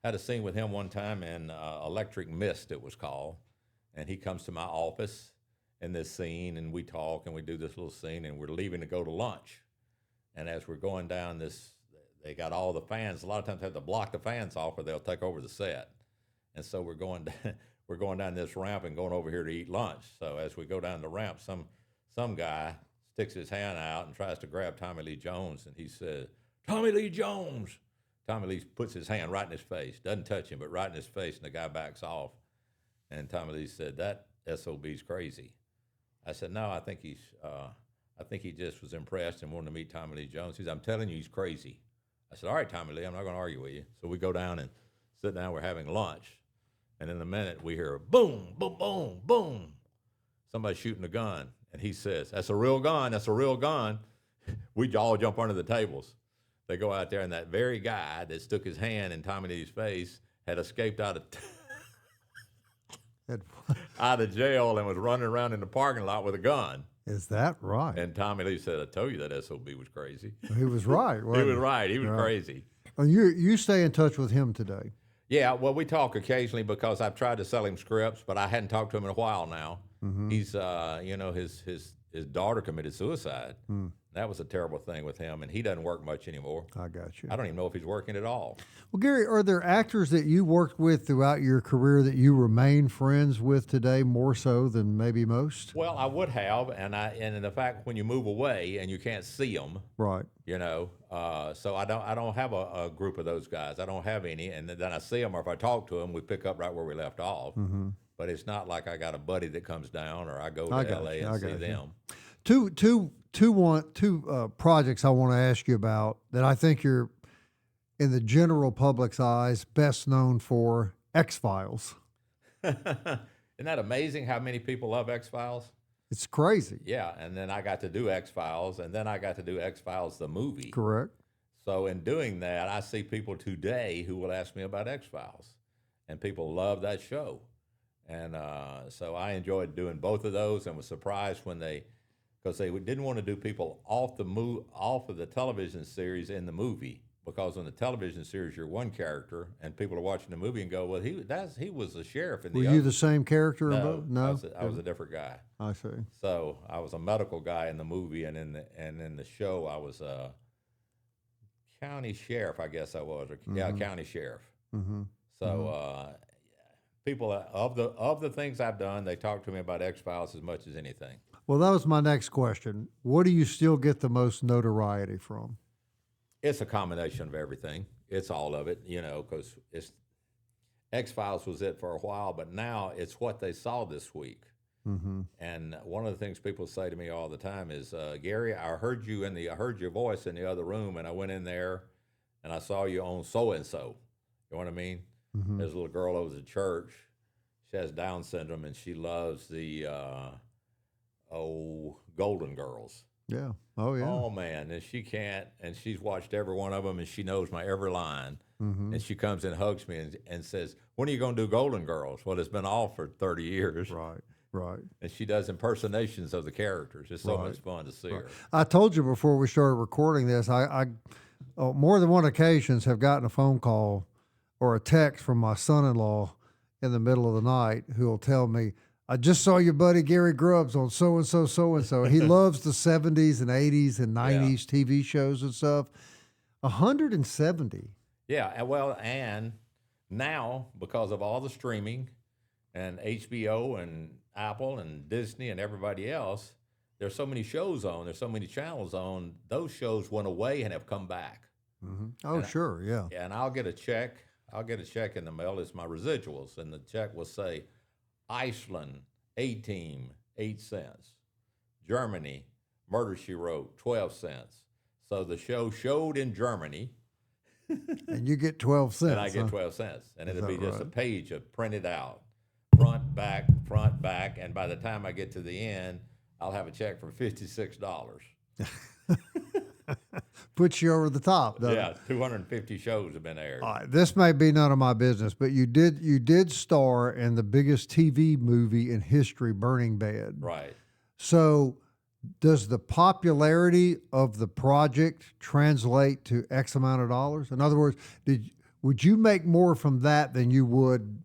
Had a scene with him one time in Electric Mist, it was called. And he comes to my office in this scene, and we talk, and we do this little scene, and we're leaving to go to lunch. And as we're going down this, they got all the fans. A lot of times they have to block the fans off, or they'll take over the set. And so we're going down. we're going down this ramp and going over here to eat lunch. So as we go down the ramp, some guy sticks his hand out and tries to grab Tommy Lee Jones, and he says, "Tommy Lee Jones." Tommy Lee puts his hand right in his face, doesn't touch him, but right in his face, and the guy backs off. And Tommy Lee said, "That SOB's crazy." I said, "No, I think he just was impressed and wanted to meet Tommy Lee Jones." He said, "I'm telling you, he's crazy." I said, "All right, Tommy Lee, I'm not going to argue with you." So we go down and sit down, we're having lunch. And in a minute, we hear boom, boom, boom, boom. Somebody shooting a gun. And he says, "That's a real gun, that's a real gun." We all jump under the tables. They go out there, and that very guy that stuck his hand in Tommy Lee's face had escaped out of jail and was running around in the parking lot with a gun. Is that right? And Tommy Lee said, "I told you that SOB was crazy." He was right. He was right. He was crazy. And you stay in touch with him today? Yeah, well, we talk occasionally because I've tried to sell him scripts, but I hadn't talked to him in a while now. Mm-hmm. He's, his daughter committed suicide. Mm. That was a terrible thing with him, and he doesn't work much anymore. I got you. I don't even know if he's working at all. Well, Gary, are there actors that you worked with throughout your career that you remain friends with today more so than maybe most? Well, I would have, and in the fact when you move away and you can't see them, right? So I don't have a group of those guys. I don't have any, and then I see them, or if I talk to them, we pick up right where we left off. Mm-hmm. But it's not like I got a buddy that comes down, or I go to L.A. and see them. Two projects I want to ask you about that I think you're, in the general public's eyes, best known for: X-Files. Isn't that amazing how many people love X-Files? It's crazy. Yeah, and then I got to do X-Files, and then I got to do X-Files the movie. Correct. So in doing that, I see people today who will ask me about X-Files, and people love that show. And so I enjoyed doing both of those, and was surprised when because they didn't want to do people off of the television series in the movie, because on the television series you're one character, and people are watching the movie and go, "Well, he was a sheriff in the." Were you the same character in both? No, I was a different guy. I see. So I was a medical guy in the movie, and in the show I was a county sheriff, I guess I was, county sheriff. Mm-hmm. So people of the things I've done, they talk to me about X-Files as much as anything. Well, that was my next question. What do you still get the most notoriety from? It's a combination of everything. It's all of it, because X-Files was it for a while, but now it's what they saw this week. Mm-hmm. And one of the things people say to me all the time is, "Gary, I heard your voice in the other room, and I went in there, and I saw you on so and so." You know what I mean? Mm-hmm. There's a little girl over at church. She has Down syndrome, and she loves the Golden Girls. Yeah. Oh, yeah. Oh, man. And she's watched every one of them, and she knows my every line. Mm-hmm. And she comes and hugs me and says, "When are you going to do Golden Girls?" Well, it's been off for 30 years. Right. And she does impersonations of the characters. It's so much fun to see her. I told you before we started recording this, I more than one occasions have gotten a phone call or a text from my son-in-law in the middle of the night who will tell me, "I just saw your buddy Gary Grubbs on so-and-so, so-and-so." He loves the 70s and 80s and 90s TV shows and stuff. 170. Yeah, and now, because of all the streaming and HBO and Apple and Disney and everybody else, there's so many shows on, there's so many channels on, those shows went away and have come back. Mm-hmm. Oh, sure, yeah. And I'll get a check in the mail. It's my residuals, and the check will say, Iceland, A-Team, 8 cents. Germany, Murder, She Wrote, 12 cents. So the show showed in Germany. And you get 12 cents. And I get 12 cents. And it'll be just a page of printed out, front, back, and by the time I get to the end, I'll have a check for $56. Puts you over the top, doesn't it? 250 shows have been aired. This may be none of my business, but you did star in the biggest TV movie in history, Burning Bad. Right. So does the popularity of the project translate to X amount of dollars? In other words, would you make more from that than you would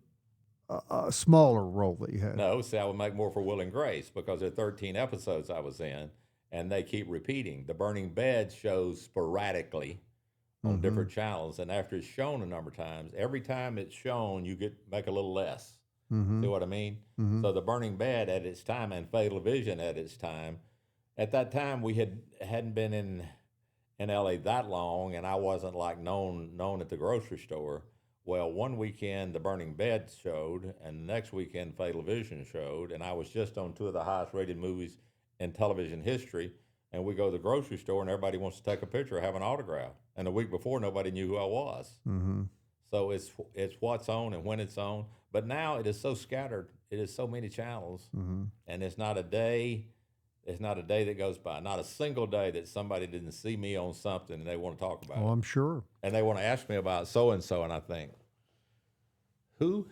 a smaller role that you had? No, see, I would make more for Will and Grace because there are 13 episodes I was in, and they keep repeating. The Burning Bed shows sporadically on different channels, and after it's shown a number of times, every time it's shown, you make a little less. See what I mean? So the Burning Bed at its time and Fatal Vision at its time, at that time we hadn't been in LA that long, and I wasn't like known at the grocery store. Well, one weekend the Burning Bed showed, and the next weekend Fatal Vision showed, and I was just on two of the highest rated movies in television history. And we go to the grocery store, and everybody wants to take a picture or have an autograph. And the week before, nobody knew who I was. So it's what's on and when it's on. But now it is so scattered. It is so many channels, and it's not a day. It's not a day that goes by, not a single day that somebody didn't see me on something and they want to talk about it. Oh, I'm sure. And they want to ask me about so and so, and I think, who?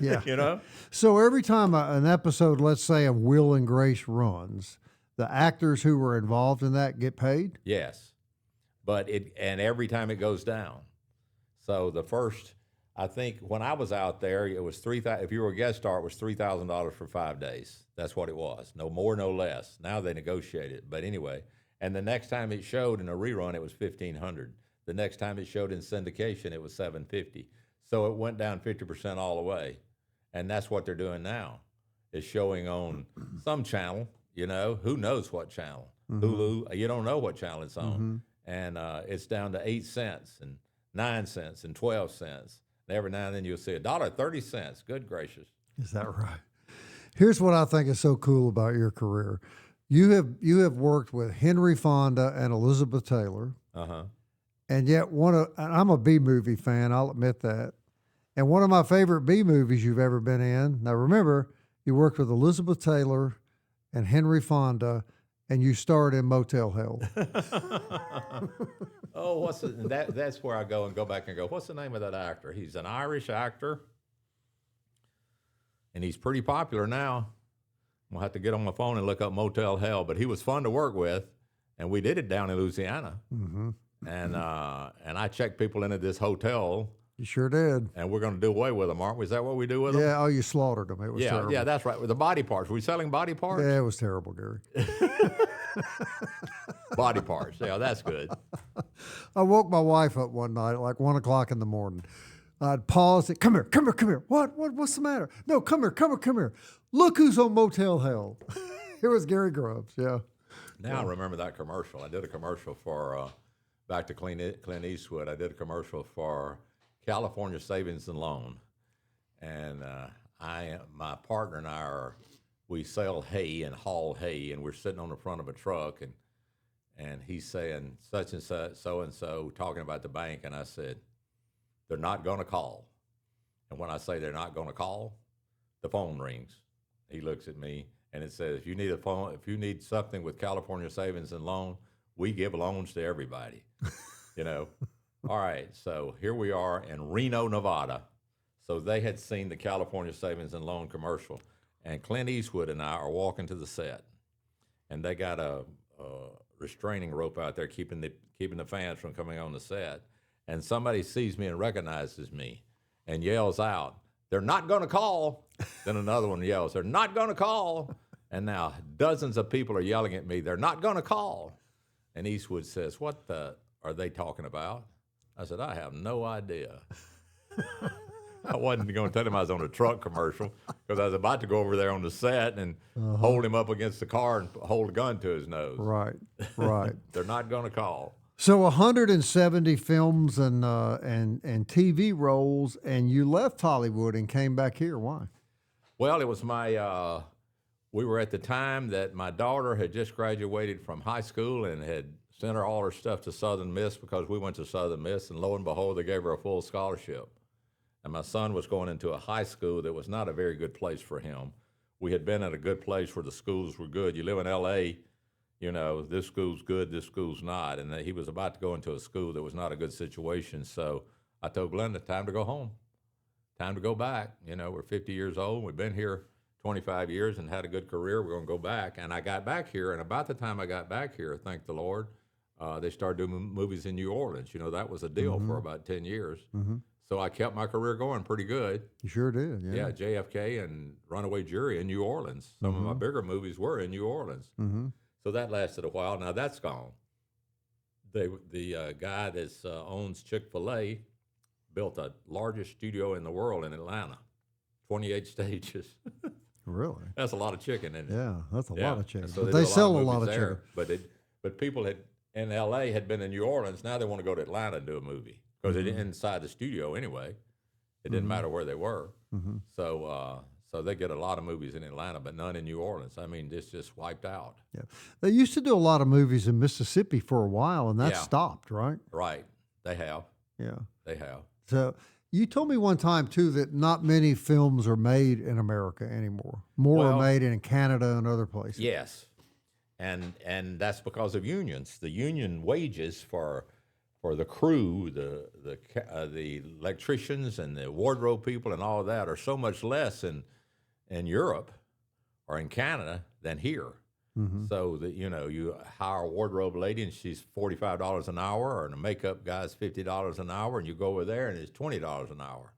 Yeah. You know. So every time an episode, let's say, of Will and Grace runs, the actors who were involved in that get paid? Yes, but every time it goes down. So the first, I think when I was out there, it was $3,000. If you were a guest star, it was $3,000 for 5 days. That's what it was. No more, no less. Now they negotiate it. But anyway, and the next time it showed in a rerun, it was $1,500. The next time it showed in syndication, it was $750. So it went down 50% all the way, and that's what they're doing now. Is showing on some channel. You know, who knows what channel? Hulu, you don't know what channel it's on. And it's down to 8 cents and 9 cents and 12 cents. And every now and then you'll see $1.30. Good gracious. Is that right? Here's what I think is so cool about your career. You have worked with Henry Fonda and Elizabeth Taylor. And yet and I'm a B-movie fan, I'll admit that. And one of my favorite B-movies you've ever been in, now remember, you worked with Elizabeth Taylor and Henry Fonda, and you starred in Motel Hell. Oh, that's where I go back and go, what's the name of that actor? He's an Irish actor, and he's pretty popular now. We'll have to get on my phone and look up Motel Hell, but he was fun to work with, and we did it down in Louisiana. And I checked people into this hotel. You sure did. And we're going to do away with them, aren't we? Is that what we do with them? Yeah, oh, you slaughtered them. It was terrible. Yeah, that's right. With the body parts. Were we selling body parts? Yeah, it was terrible, Gary. Body parts. Yeah, that's good. I woke my wife up one night at like 1 o'clock in the morning. I'd pause it. Come here. What's the matter? No, come here. Look who's on Motel Hell. It was Gary Grubbs, yeah. Now I remember that commercial. I did a commercial for, back to Clint Eastwood, I did a commercial for California Savings and Loan. And my partner and I we sell hay and haul hay, and we're sitting on the front of a truck, and he's saying such and such, so-and-so, talking about the bank, and I said, they're not going to call. And when I say they're not going to call, the phone rings. He looks at me, and it says, if you need something with California Savings and Loan, we give loans to everybody, you know. All right, so here we are in Reno, Nevada. So they had seen the California Savings and Loan commercial, and Clint Eastwood and I are walking to the set, and they got a restraining rope out there keeping the fans from coming on the set, and somebody sees me and recognizes me and yells out, they're not going to call. Then another one yells, they're not going to call. And now dozens of people are yelling at me, they're not going to call. And Eastwood says, what are they talking about? I said, I have no idea. I wasn't going to tell him I was on a truck commercial because I was about to go over there on the set and hold him up against the car and hold a gun to his nose. Right. They're not going to call. So 170 films and TV roles, and you left Hollywood and came back here. Why? Well, it was we were at the time that my daughter had just graduated from high school and had sent all her stuff to Southern Miss because we went to Southern Miss, and lo and behold, they gave her a full scholarship. And my son was going into a high school that was not a very good place for him. We had been at a good place where the schools were good. You live in L.A., you know, this school's good, this school's not. And he was about to go into a school that was not a good situation. So I told Glenda, time to go home, time to go back. You know, we're 50 years old. We've been here 25 years and had a good career. We're going to go back. And I got back here, and about the time I got back here, thank the Lord, they started doing movies in New Orleans. You know, that was a deal for about 10 years. So I kept my career going pretty good. You sure did, yeah. Yeah, JFK and Runaway Jury in New Orleans. Some of my bigger movies were in New Orleans. So that lasted a while. Now that's gone. The guy that owns Chick-fil-A built the largest studio in the world in Atlanta. 28 stages. Really? That's a lot of chicken, isn't it? Yeah, that's a lot of chicken. So But do they a sell a movies lot of there, chicken. But people in L.A. had been in New Orleans. Now they want to go to Atlanta and do a movie because it's inside the studio anyway. It didn't matter where they were. So they get a lot of movies in Atlanta, but none in New Orleans. I mean, it's just wiped out. Yeah. They used to do a lot of movies in Mississippi for a while, and that Yeah. stopped, right? Right. They have. Yeah. They have. So you told me one time, too, that not many films are made in America anymore. More are Well, made in Canada and other places. Yes. And that's because of unions. The union wages for the crew, the electricians and the wardrobe people and all of that are so much less in Europe or in Canada than here. So that you hire a wardrobe lady and she's $45 an hour, or the makeup guy's $50 an hour, and you go over there and it's $20 an hour.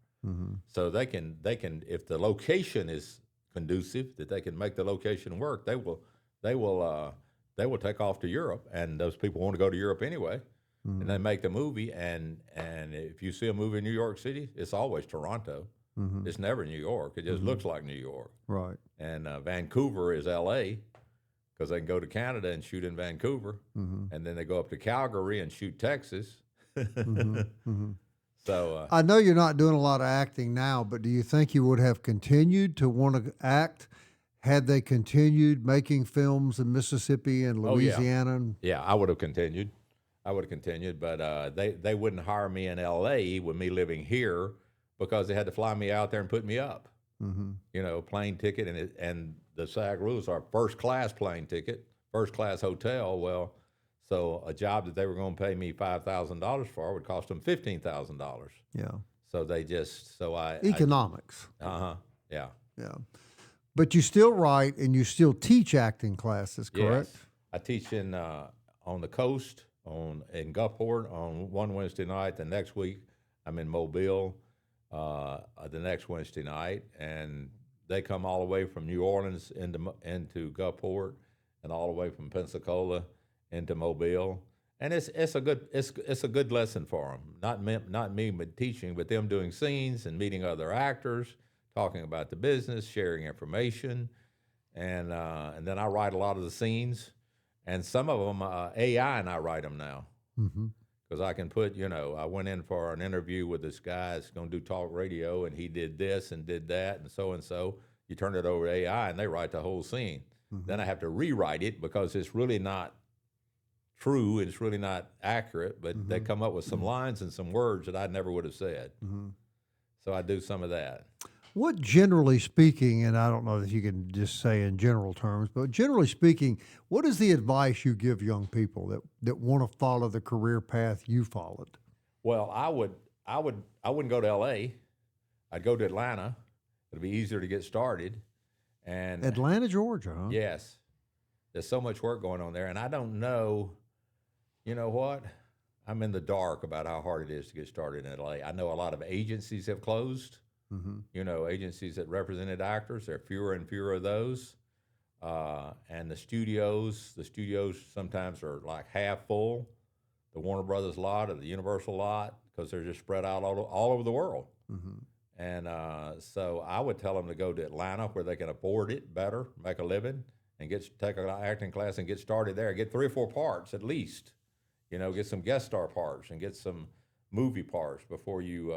So they can if the location is conducive, that they can make the location work, they will take off to Europe, and those people want to go to Europe anyway. And they make the movie, and if you see a movie in New York City, it's always Toronto. It's never New York. It just looks like New York. Right. And Vancouver is L.A. because they can go to Canada and shoot in Vancouver, and then they go up to Calgary and shoot Texas. So I know you're not doing a lot of acting now, but do you think you would have continued to want to act had they continued making films in Mississippi and Louisiana? Yeah, I would have continued. But they wouldn't hire me in L.A. with me living here because they had to fly me out there and put me up. Plane ticket, and the SAG rules are first class plane ticket, first class hotel. Well, so a job that they were going to pay me $5,000 for would cost them $15,000. Yeah. So they just Economics. Yeah. Yeah. But you still write and you still teach acting classes, correct? Yes. I teach on the coast, in Gulfport on one Wednesday night. The next week I'm in Mobile the next Wednesday night, and they come all the way from New Orleans into Gulfport, and all the way from Pensacola into Mobile. And it's a good lesson for them. Not me but teaching, but them doing scenes and meeting other actors, talking about the business, sharing information, and then I write a lot of the scenes, and some of them AI and I write them now. Because I can put, I went in for an interview with this guy that's going to do talk radio, and he did this and did that and so and so. You turn it over to AI, and they write the whole scene. Then I have to rewrite it because it's really not true, it's really not accurate, but they come up with some lines and some words that I never would have said. So I do some of that. What, generally speaking, and I don't know if you can just say in general terms, but generally speaking, what is the advice you give young people that want to follow the career path you followed? Well, I wouldn't go to L.A. I'd go to Atlanta. It'd be easier to get started. And Atlanta, Georgia, huh? Yes. There's so much work going on there, and I don't know. You know what? I'm in the dark about how hard it is to get started in L.A. I know a lot of agencies have closed. Agencies that represented actors, there are fewer and fewer of those. And the studios sometimes are like half full, the Warner Brothers lot or the Universal lot, because they're just spread out all over the world. And so I would tell them to go to Atlanta, where they can afford it better, make a living, and take an acting class and get started there. Get 3 or 4 parts at least. Get some guest star parts and get some movie parts before you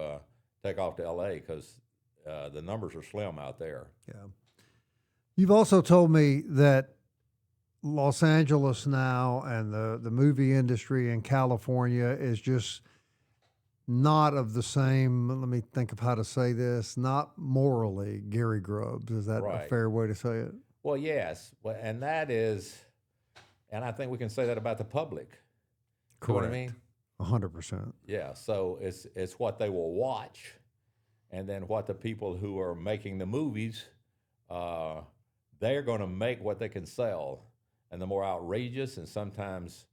take off to L.A., because the numbers are slim out there. Yeah. You've also told me that Los Angeles now and the movie industry in California is just not of the same, let me think of how to say this, not morally Gary Grubbs. Is that a fair way to say it? Well, yes. And that is, and I think we can say that about the public. Correct. You know what I mean? 100%. Yeah, so it's what they will watch, and then what the people who are making the movies, they're going to make what they can sell. And the more outrageous and sometimes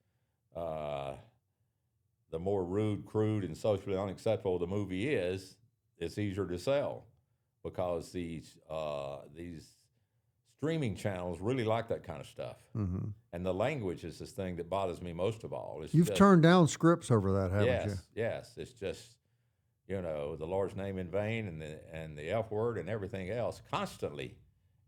the more rude, crude, and socially unacceptable the movie is, it's easier to sell, because these streaming channels really like that kind of stuff. And the language is this thing that bothers me most of all. You've turned down scripts over that, haven't you? Yes. It's just the Lord's name in vain and the F word and everything else constantly.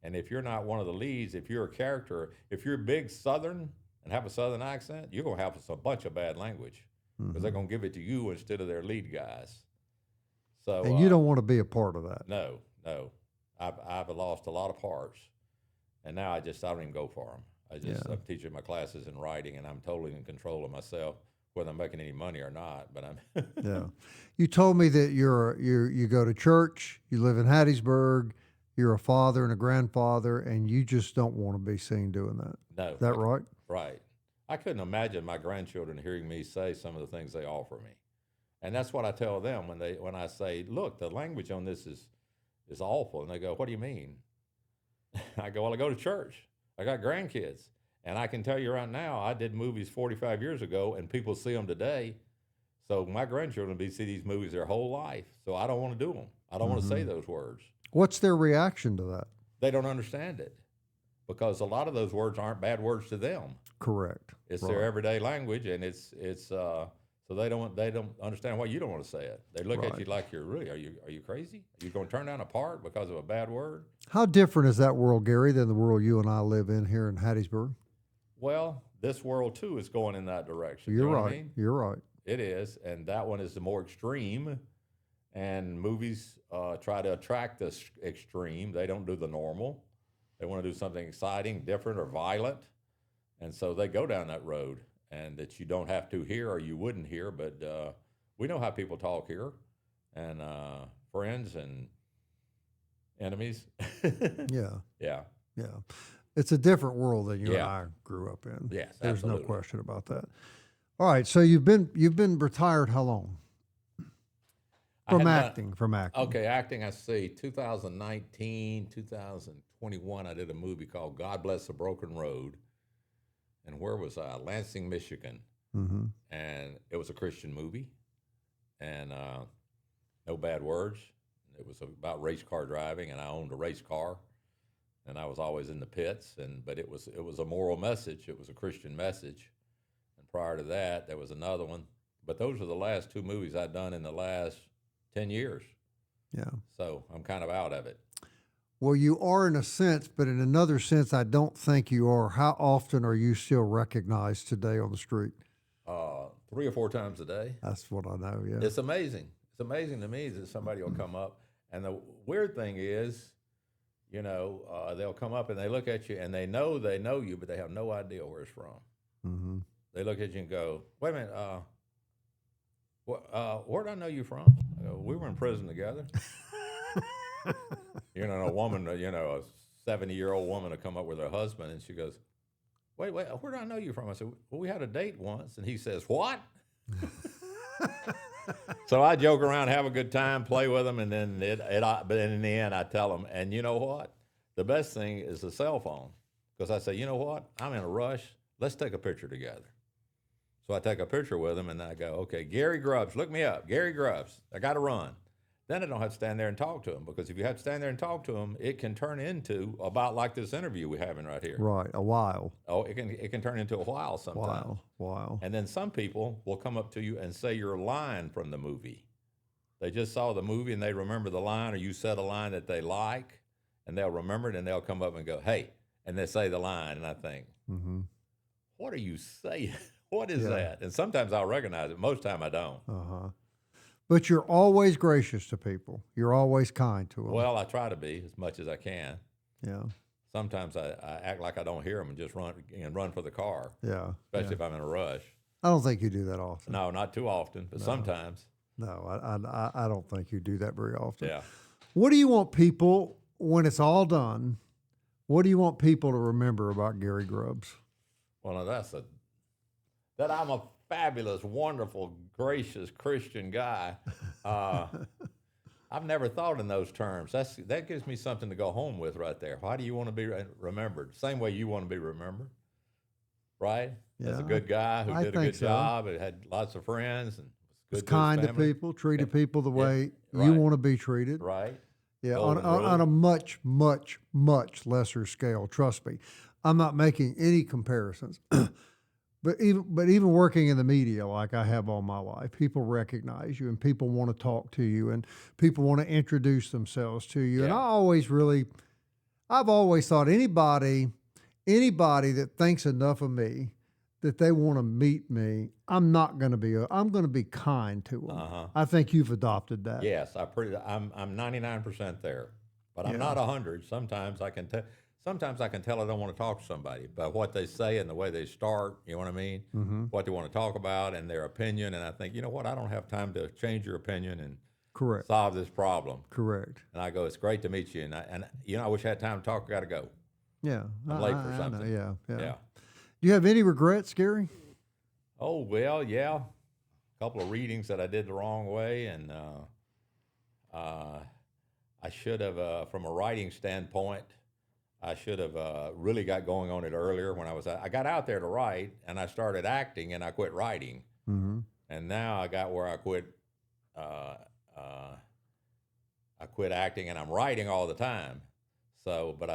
And if you're not one of the leads, if you're a character, if you're big Southern and have a Southern accent, you're going to have a bunch of bad language because they're going to give it to you instead of their lead guys. So, and you don't want to be a part of that. No. I've lost a lot of parts, and now I don't even go for them. I'm teaching my classes in writing, and I'm totally in control of myself, whether I'm making any money or not. But I'm. Yeah. You told me that you go to church, you live in Hattiesburg, you're a father and a grandfather, and you just don't want to be seen doing that. No. Is that right? Right. I couldn't imagine my grandchildren hearing me say some of the things they offer me. And that's what I tell them when I say, look, the language on this is awful. And they go, what do you mean? I go, well, I go to church. I got grandkids. And I can tell you right now, I did movies 45 years ago, and people see them today. So my grandchildren see these movies their whole life. So I don't want to do them. I don't want to say those words. What's their reaction to that? They don't understand it because a lot of those words aren't bad words to them. Correct. It's their everyday language, and it's so they don't understand why you don't want to say it. They look at you like are you crazy? Are you going to turn down a part because of a bad word? How different is that world, Gary, than the world you and I live in here in Hattiesburg? Well, this world too is going in that direction. You're you know right. What I mean? You're right. It is, and that one is the more extreme. And movies try to attract the extreme. They don't do the normal. They want to do something exciting, different, or violent. And so they go down that road, and that you don't have to hear or you wouldn't hear. But we know how people talk here, and friends and enemies. Yeah. Yeah. Yeah. It's a different world than you and Yeah. I grew up in. Yes, There's absolutely. no question about that. All right. So you've been retired how long? From acting. Okay, acting, I see. 2019, 2021, I did a movie called God Bless the Broken Road. And where was I? Lansing, Michigan. Mm-hmm. And it was a Christian movie. And no bad words. It was about race car driving, and I owned a race car. And I was always in the pits. But it was a moral message. It was a Christian message. And prior to that, there was another one. But those are the last two movies I've done in the last 10 years. Yeah. So I'm kind of out of it. Well, you are in a sense, but in another sense, I don't think you are. How often are you still recognized today on the street? 3 or 4 times a day. That's what I know, yeah. It's amazing. It's amazing to me that somebody will come up. And the weird thing is, they'll come up and they look at you and they know you, but they have no idea where it's from. Mm-hmm. They look at you and go, wait a minute, where do I know you from? I go, we were in prison together. A woman, a 70-year-old woman will come up with her husband, and she goes, wait, where do I know you from? I said, well, we had a date once. And he says, what? So I joke around, have a good time, play with them, and then but in the end, I tell them, and you know what? The best thing is the cell phone. Because I say, you know what? I'm in a rush. Let's take a picture together. So I take a picture with him, and I go, okay, Gary Grubbs, look me up. Gary Grubbs, I got to run. Then I don't have to stand there and talk to him, because if you have to stand there and talk to him, it can turn into about like this interview we're having right here. Right, a while. Oh, it can turn into a while sometimes. Wow. And then some people will come up to you and say your line from the movie. They just saw the movie and they remember the line, or you said a line that they like, and they'll remember it, and they'll come up and go, hey, and they say the line, and I think, what are you saying? What is that? And sometimes I'll recognize it. Most time I don't. Uh-huh. But you're always gracious to people. You're always kind to them. Well, I try to be as much as I can. Yeah. Sometimes I act like I don't hear them and just run for the car. Yeah. Especially if I'm in a rush. I don't think you do that often. No, not too often, but sometimes. No, I don't think you do that very often. Yeah. What do you want people, when it's all done, what do you want people to remember about Gary Grubbs? Well, now that I'm a fabulous, wonderful, gracious Christian guy. I've never thought in those terms. That gives me something to go home with right there. Why do you want to be remembered? Same way you want to be remembered, right? Yeah, As a good guy who did a good job, and had lots of friends, and was kind to people, treated people the way you want to be treated. Right. Yeah, on a much, much, much lesser scale. Trust me, I'm not making any comparisons. But But even working in the media like I have all my life, people recognize you and people want to talk to you and people want to introduce themselves to you. And I've always thought anybody that thinks enough of me that they want to meet me, I'm going to be kind to them. I think you've adopted that. Yes, I'm 99% there, but I'm not 100. Sometimes I can tell I don't want to talk to somebody, but what they say and the way they start, you know what I mean? Mm-hmm. What they want to talk about and their opinion. And I think, you know what? I don't have time to change your opinion and Correct. solve this problem. Correct. And I go, it's great to meet you. And I wish I had time to talk. I got to go. Yeah. I'm late for something. I know, yeah. Yeah. Do you have any regrets, Gary? Oh, well, yeah. A couple of readings that I did the wrong way. And I should have, from a writing standpoint, I should have really got going on it earlier when I got out there to write, and I started acting, and I quit writing. Mm-hmm. And now I got where I quit acting, and I'm writing all the time. So, but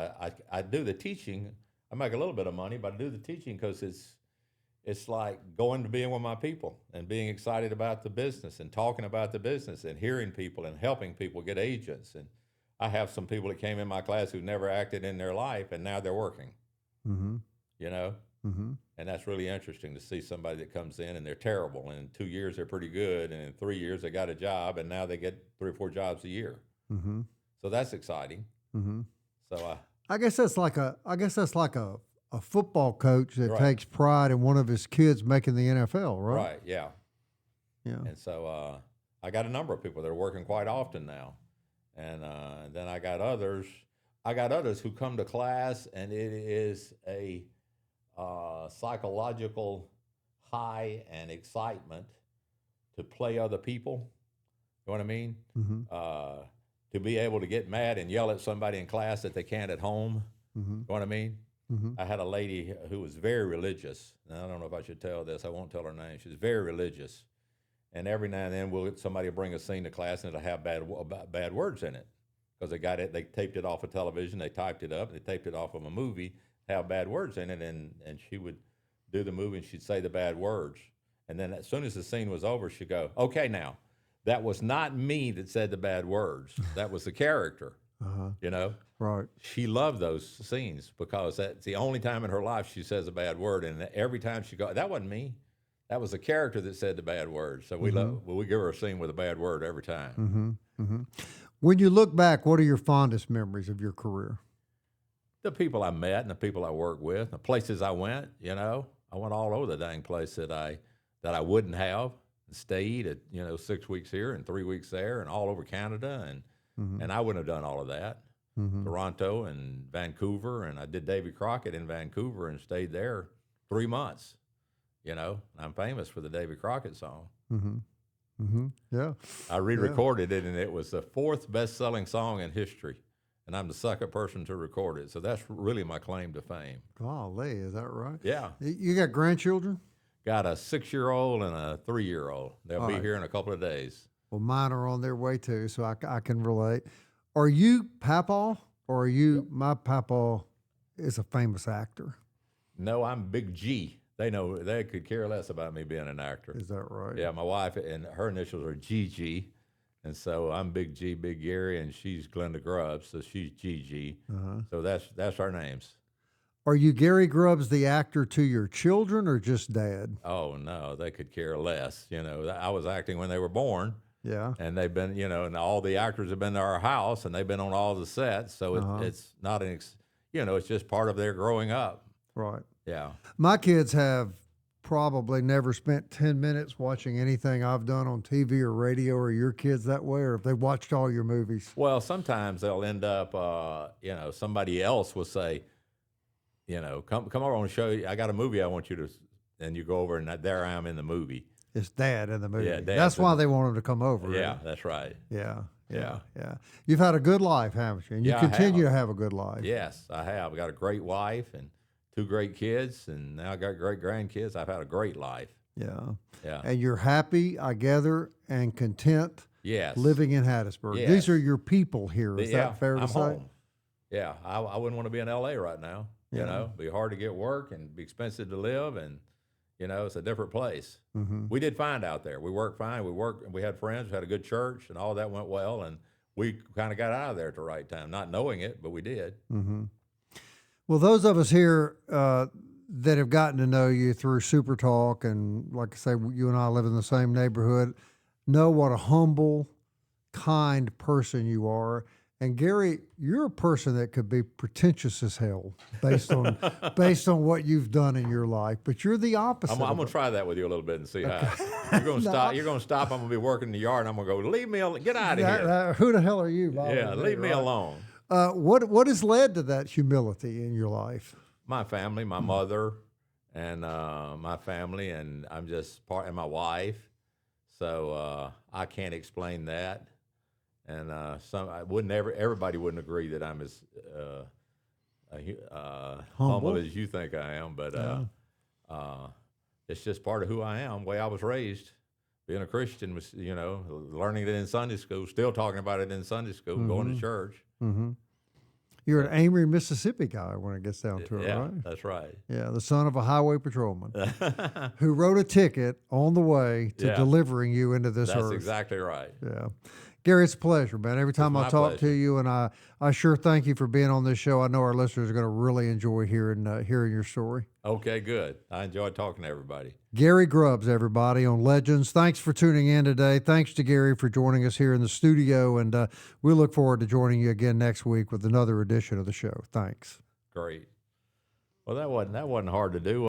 I do the teaching. I make a little bit of money, but I do the teaching because it's like going to being with my people and being excited about the business and talking about the business and hearing people and helping people get agents. And I have some people that came in my class who never acted in their life, and now they're working, mm-hmm. you know? Mm-hmm. And that's really interesting to see somebody that comes in and they're terrible, and in 2 years they're pretty good, and in 3 years they got a job, and now they get 3 or 4 jobs a year. Mm-hmm. So that's exciting. Mm-hmm. So I guess that's like a football coach that takes pride in one of his kids making the NFL, right? Right, yeah. Yeah. And so I got a number of people that are working quite often now. And then I got others who come to class, and it is a psychological high and excitement to play other people. You know what I mean? Mm-hmm. To be able to get mad and yell at somebody in class that they can't at home. Mm-hmm. You know what I mean? Mm-hmm. I had a lady who was very religious. And I don't know if I should tell this. I won't tell her name. She's very religious. And every now and then somebody will bring a scene to class and it'll have bad words in it because they taped it off of television, they typed it up, they taped it off of a movie, have bad words in it, and she would do the movie and she'd say the bad words. And then as soon as the scene was over, she'd go, okay, now, that was not me that said the bad words. That was the character, you know? Right. She loved those scenes because that's the only time in her life she says a bad word. And every time she goes, that wasn't me. That was the character that said the bad words. So we give her a scene with a bad word every time. Mm-hmm. Mm-hmm. When you look back, what are your fondest memories of your career? The people I met and the people I worked with, the places I went. You know, I went all over the dang place that I wouldn't have and stayed at 6 weeks here and 3 weeks there and all over Canada and I wouldn't have done all of that. Mm-hmm. Toronto and Vancouver, and I did Davy Crockett in Vancouver and stayed there 3 months. You know, I'm famous for the Davy Crockett song. Mm-hmm. Mm-hmm. Yeah. I re-recorded it, and it was the 4th best-selling song in history, and I'm the second person to record it. So that's really my claim to fame. Golly, is that right? Yeah. You got grandchildren? Got a 6-year-old and a 3-year-old. They'll be here in a couple of days. Well, mine are on their way, too, so I can relate. Are you Papa, or are you, my Papa is a famous actor? No, I'm Big G. They know they could care less about me being an actor. Is that right? Yeah, my wife and her initials are GG, and so I'm Big G, Big Gary, and she's Glenda Grubbs, so she's GG. So that's our names. Are you Gary Grubbs, the actor, to your children, or just dad? Oh no, they could care less. You know, I was acting when they were born. Yeah, and they've been, and all the actors have been to our house, and they've been on all the sets. So it's not it's just part of their growing up. Right. Yeah. My kids have probably never spent 10 minutes watching anything I've done on TV or radio. Or your kids that way, or if they watched all your movies? Well, sometimes they'll end up, somebody else will say, come over and show you. I got a movie I want you to, and you go over, and there I am in the movie. It's Dad in the movie. Yeah, that's why they want him to come over. Yeah, right? That's right. Yeah. You've had a good life, haven't you? And you continue to have a good life. Yes, I have. I got a great wife and 2 great kids, and now I got great grandkids. I've had a great life. Yeah. And you're happy, I gather, and content. Yes. Living in Hattiesburg. Yes. These are your people here. Is that fair to say? Home. Yeah. I wouldn't want to be in L.A. right now. You know, it'd be hard to get work and be expensive to live, and You know, it's a different place. Mm-hmm. We did fine out there. We worked fine. We had friends. We had a good church, and all that went well. And we kind of got out of there at the right time, not knowing it, but we did. Mm-hmm. Well, those of us here that have gotten to know you through Super Talk, and like I say, you and I live in the same neighborhood, know what a humble, kind person you are. And Gary, you're a person that could be pretentious as hell based on what you've done in your life, but you're the opposite. I'm going to try that with you a little bit and see how. You're going to stop. You're going to stop. I'm going to be working in the yard, and I'm going to go, leave me alone. Get out of here. Who the hell are you, Bob? Yeah, leave me alone. What has led to that humility in your life? My family, my mother, and my family, and I'm just and my wife. So I can't explain that. And everybody wouldn't agree that I'm as humble as you think I am, but it's just part of who I am, the way I was raised. Being a Christian was, learning it in Sunday school, still talking about it in Sunday school, going to church. Mm-hmm. You're an Amory, Mississippi guy when it gets down to it, yeah, right? That's right. Yeah, the son of a highway patrolman who wrote a ticket on the way to delivering you into this earth. That's exactly right. Yeah. Gary, it's a pleasure, man. Every time I talk to you, and I sure thank you for being on this show. I know our listeners are going to really enjoy hearing your story. Okay, good. I enjoyed talking to everybody. Gary Grubbs, everybody, on Legends. Thanks for tuning in today. Thanks to Gary for joining us here in the studio, and we look forward to joining you again next week with another edition of the show. Thanks. Great. Well, that wasn't hard to do.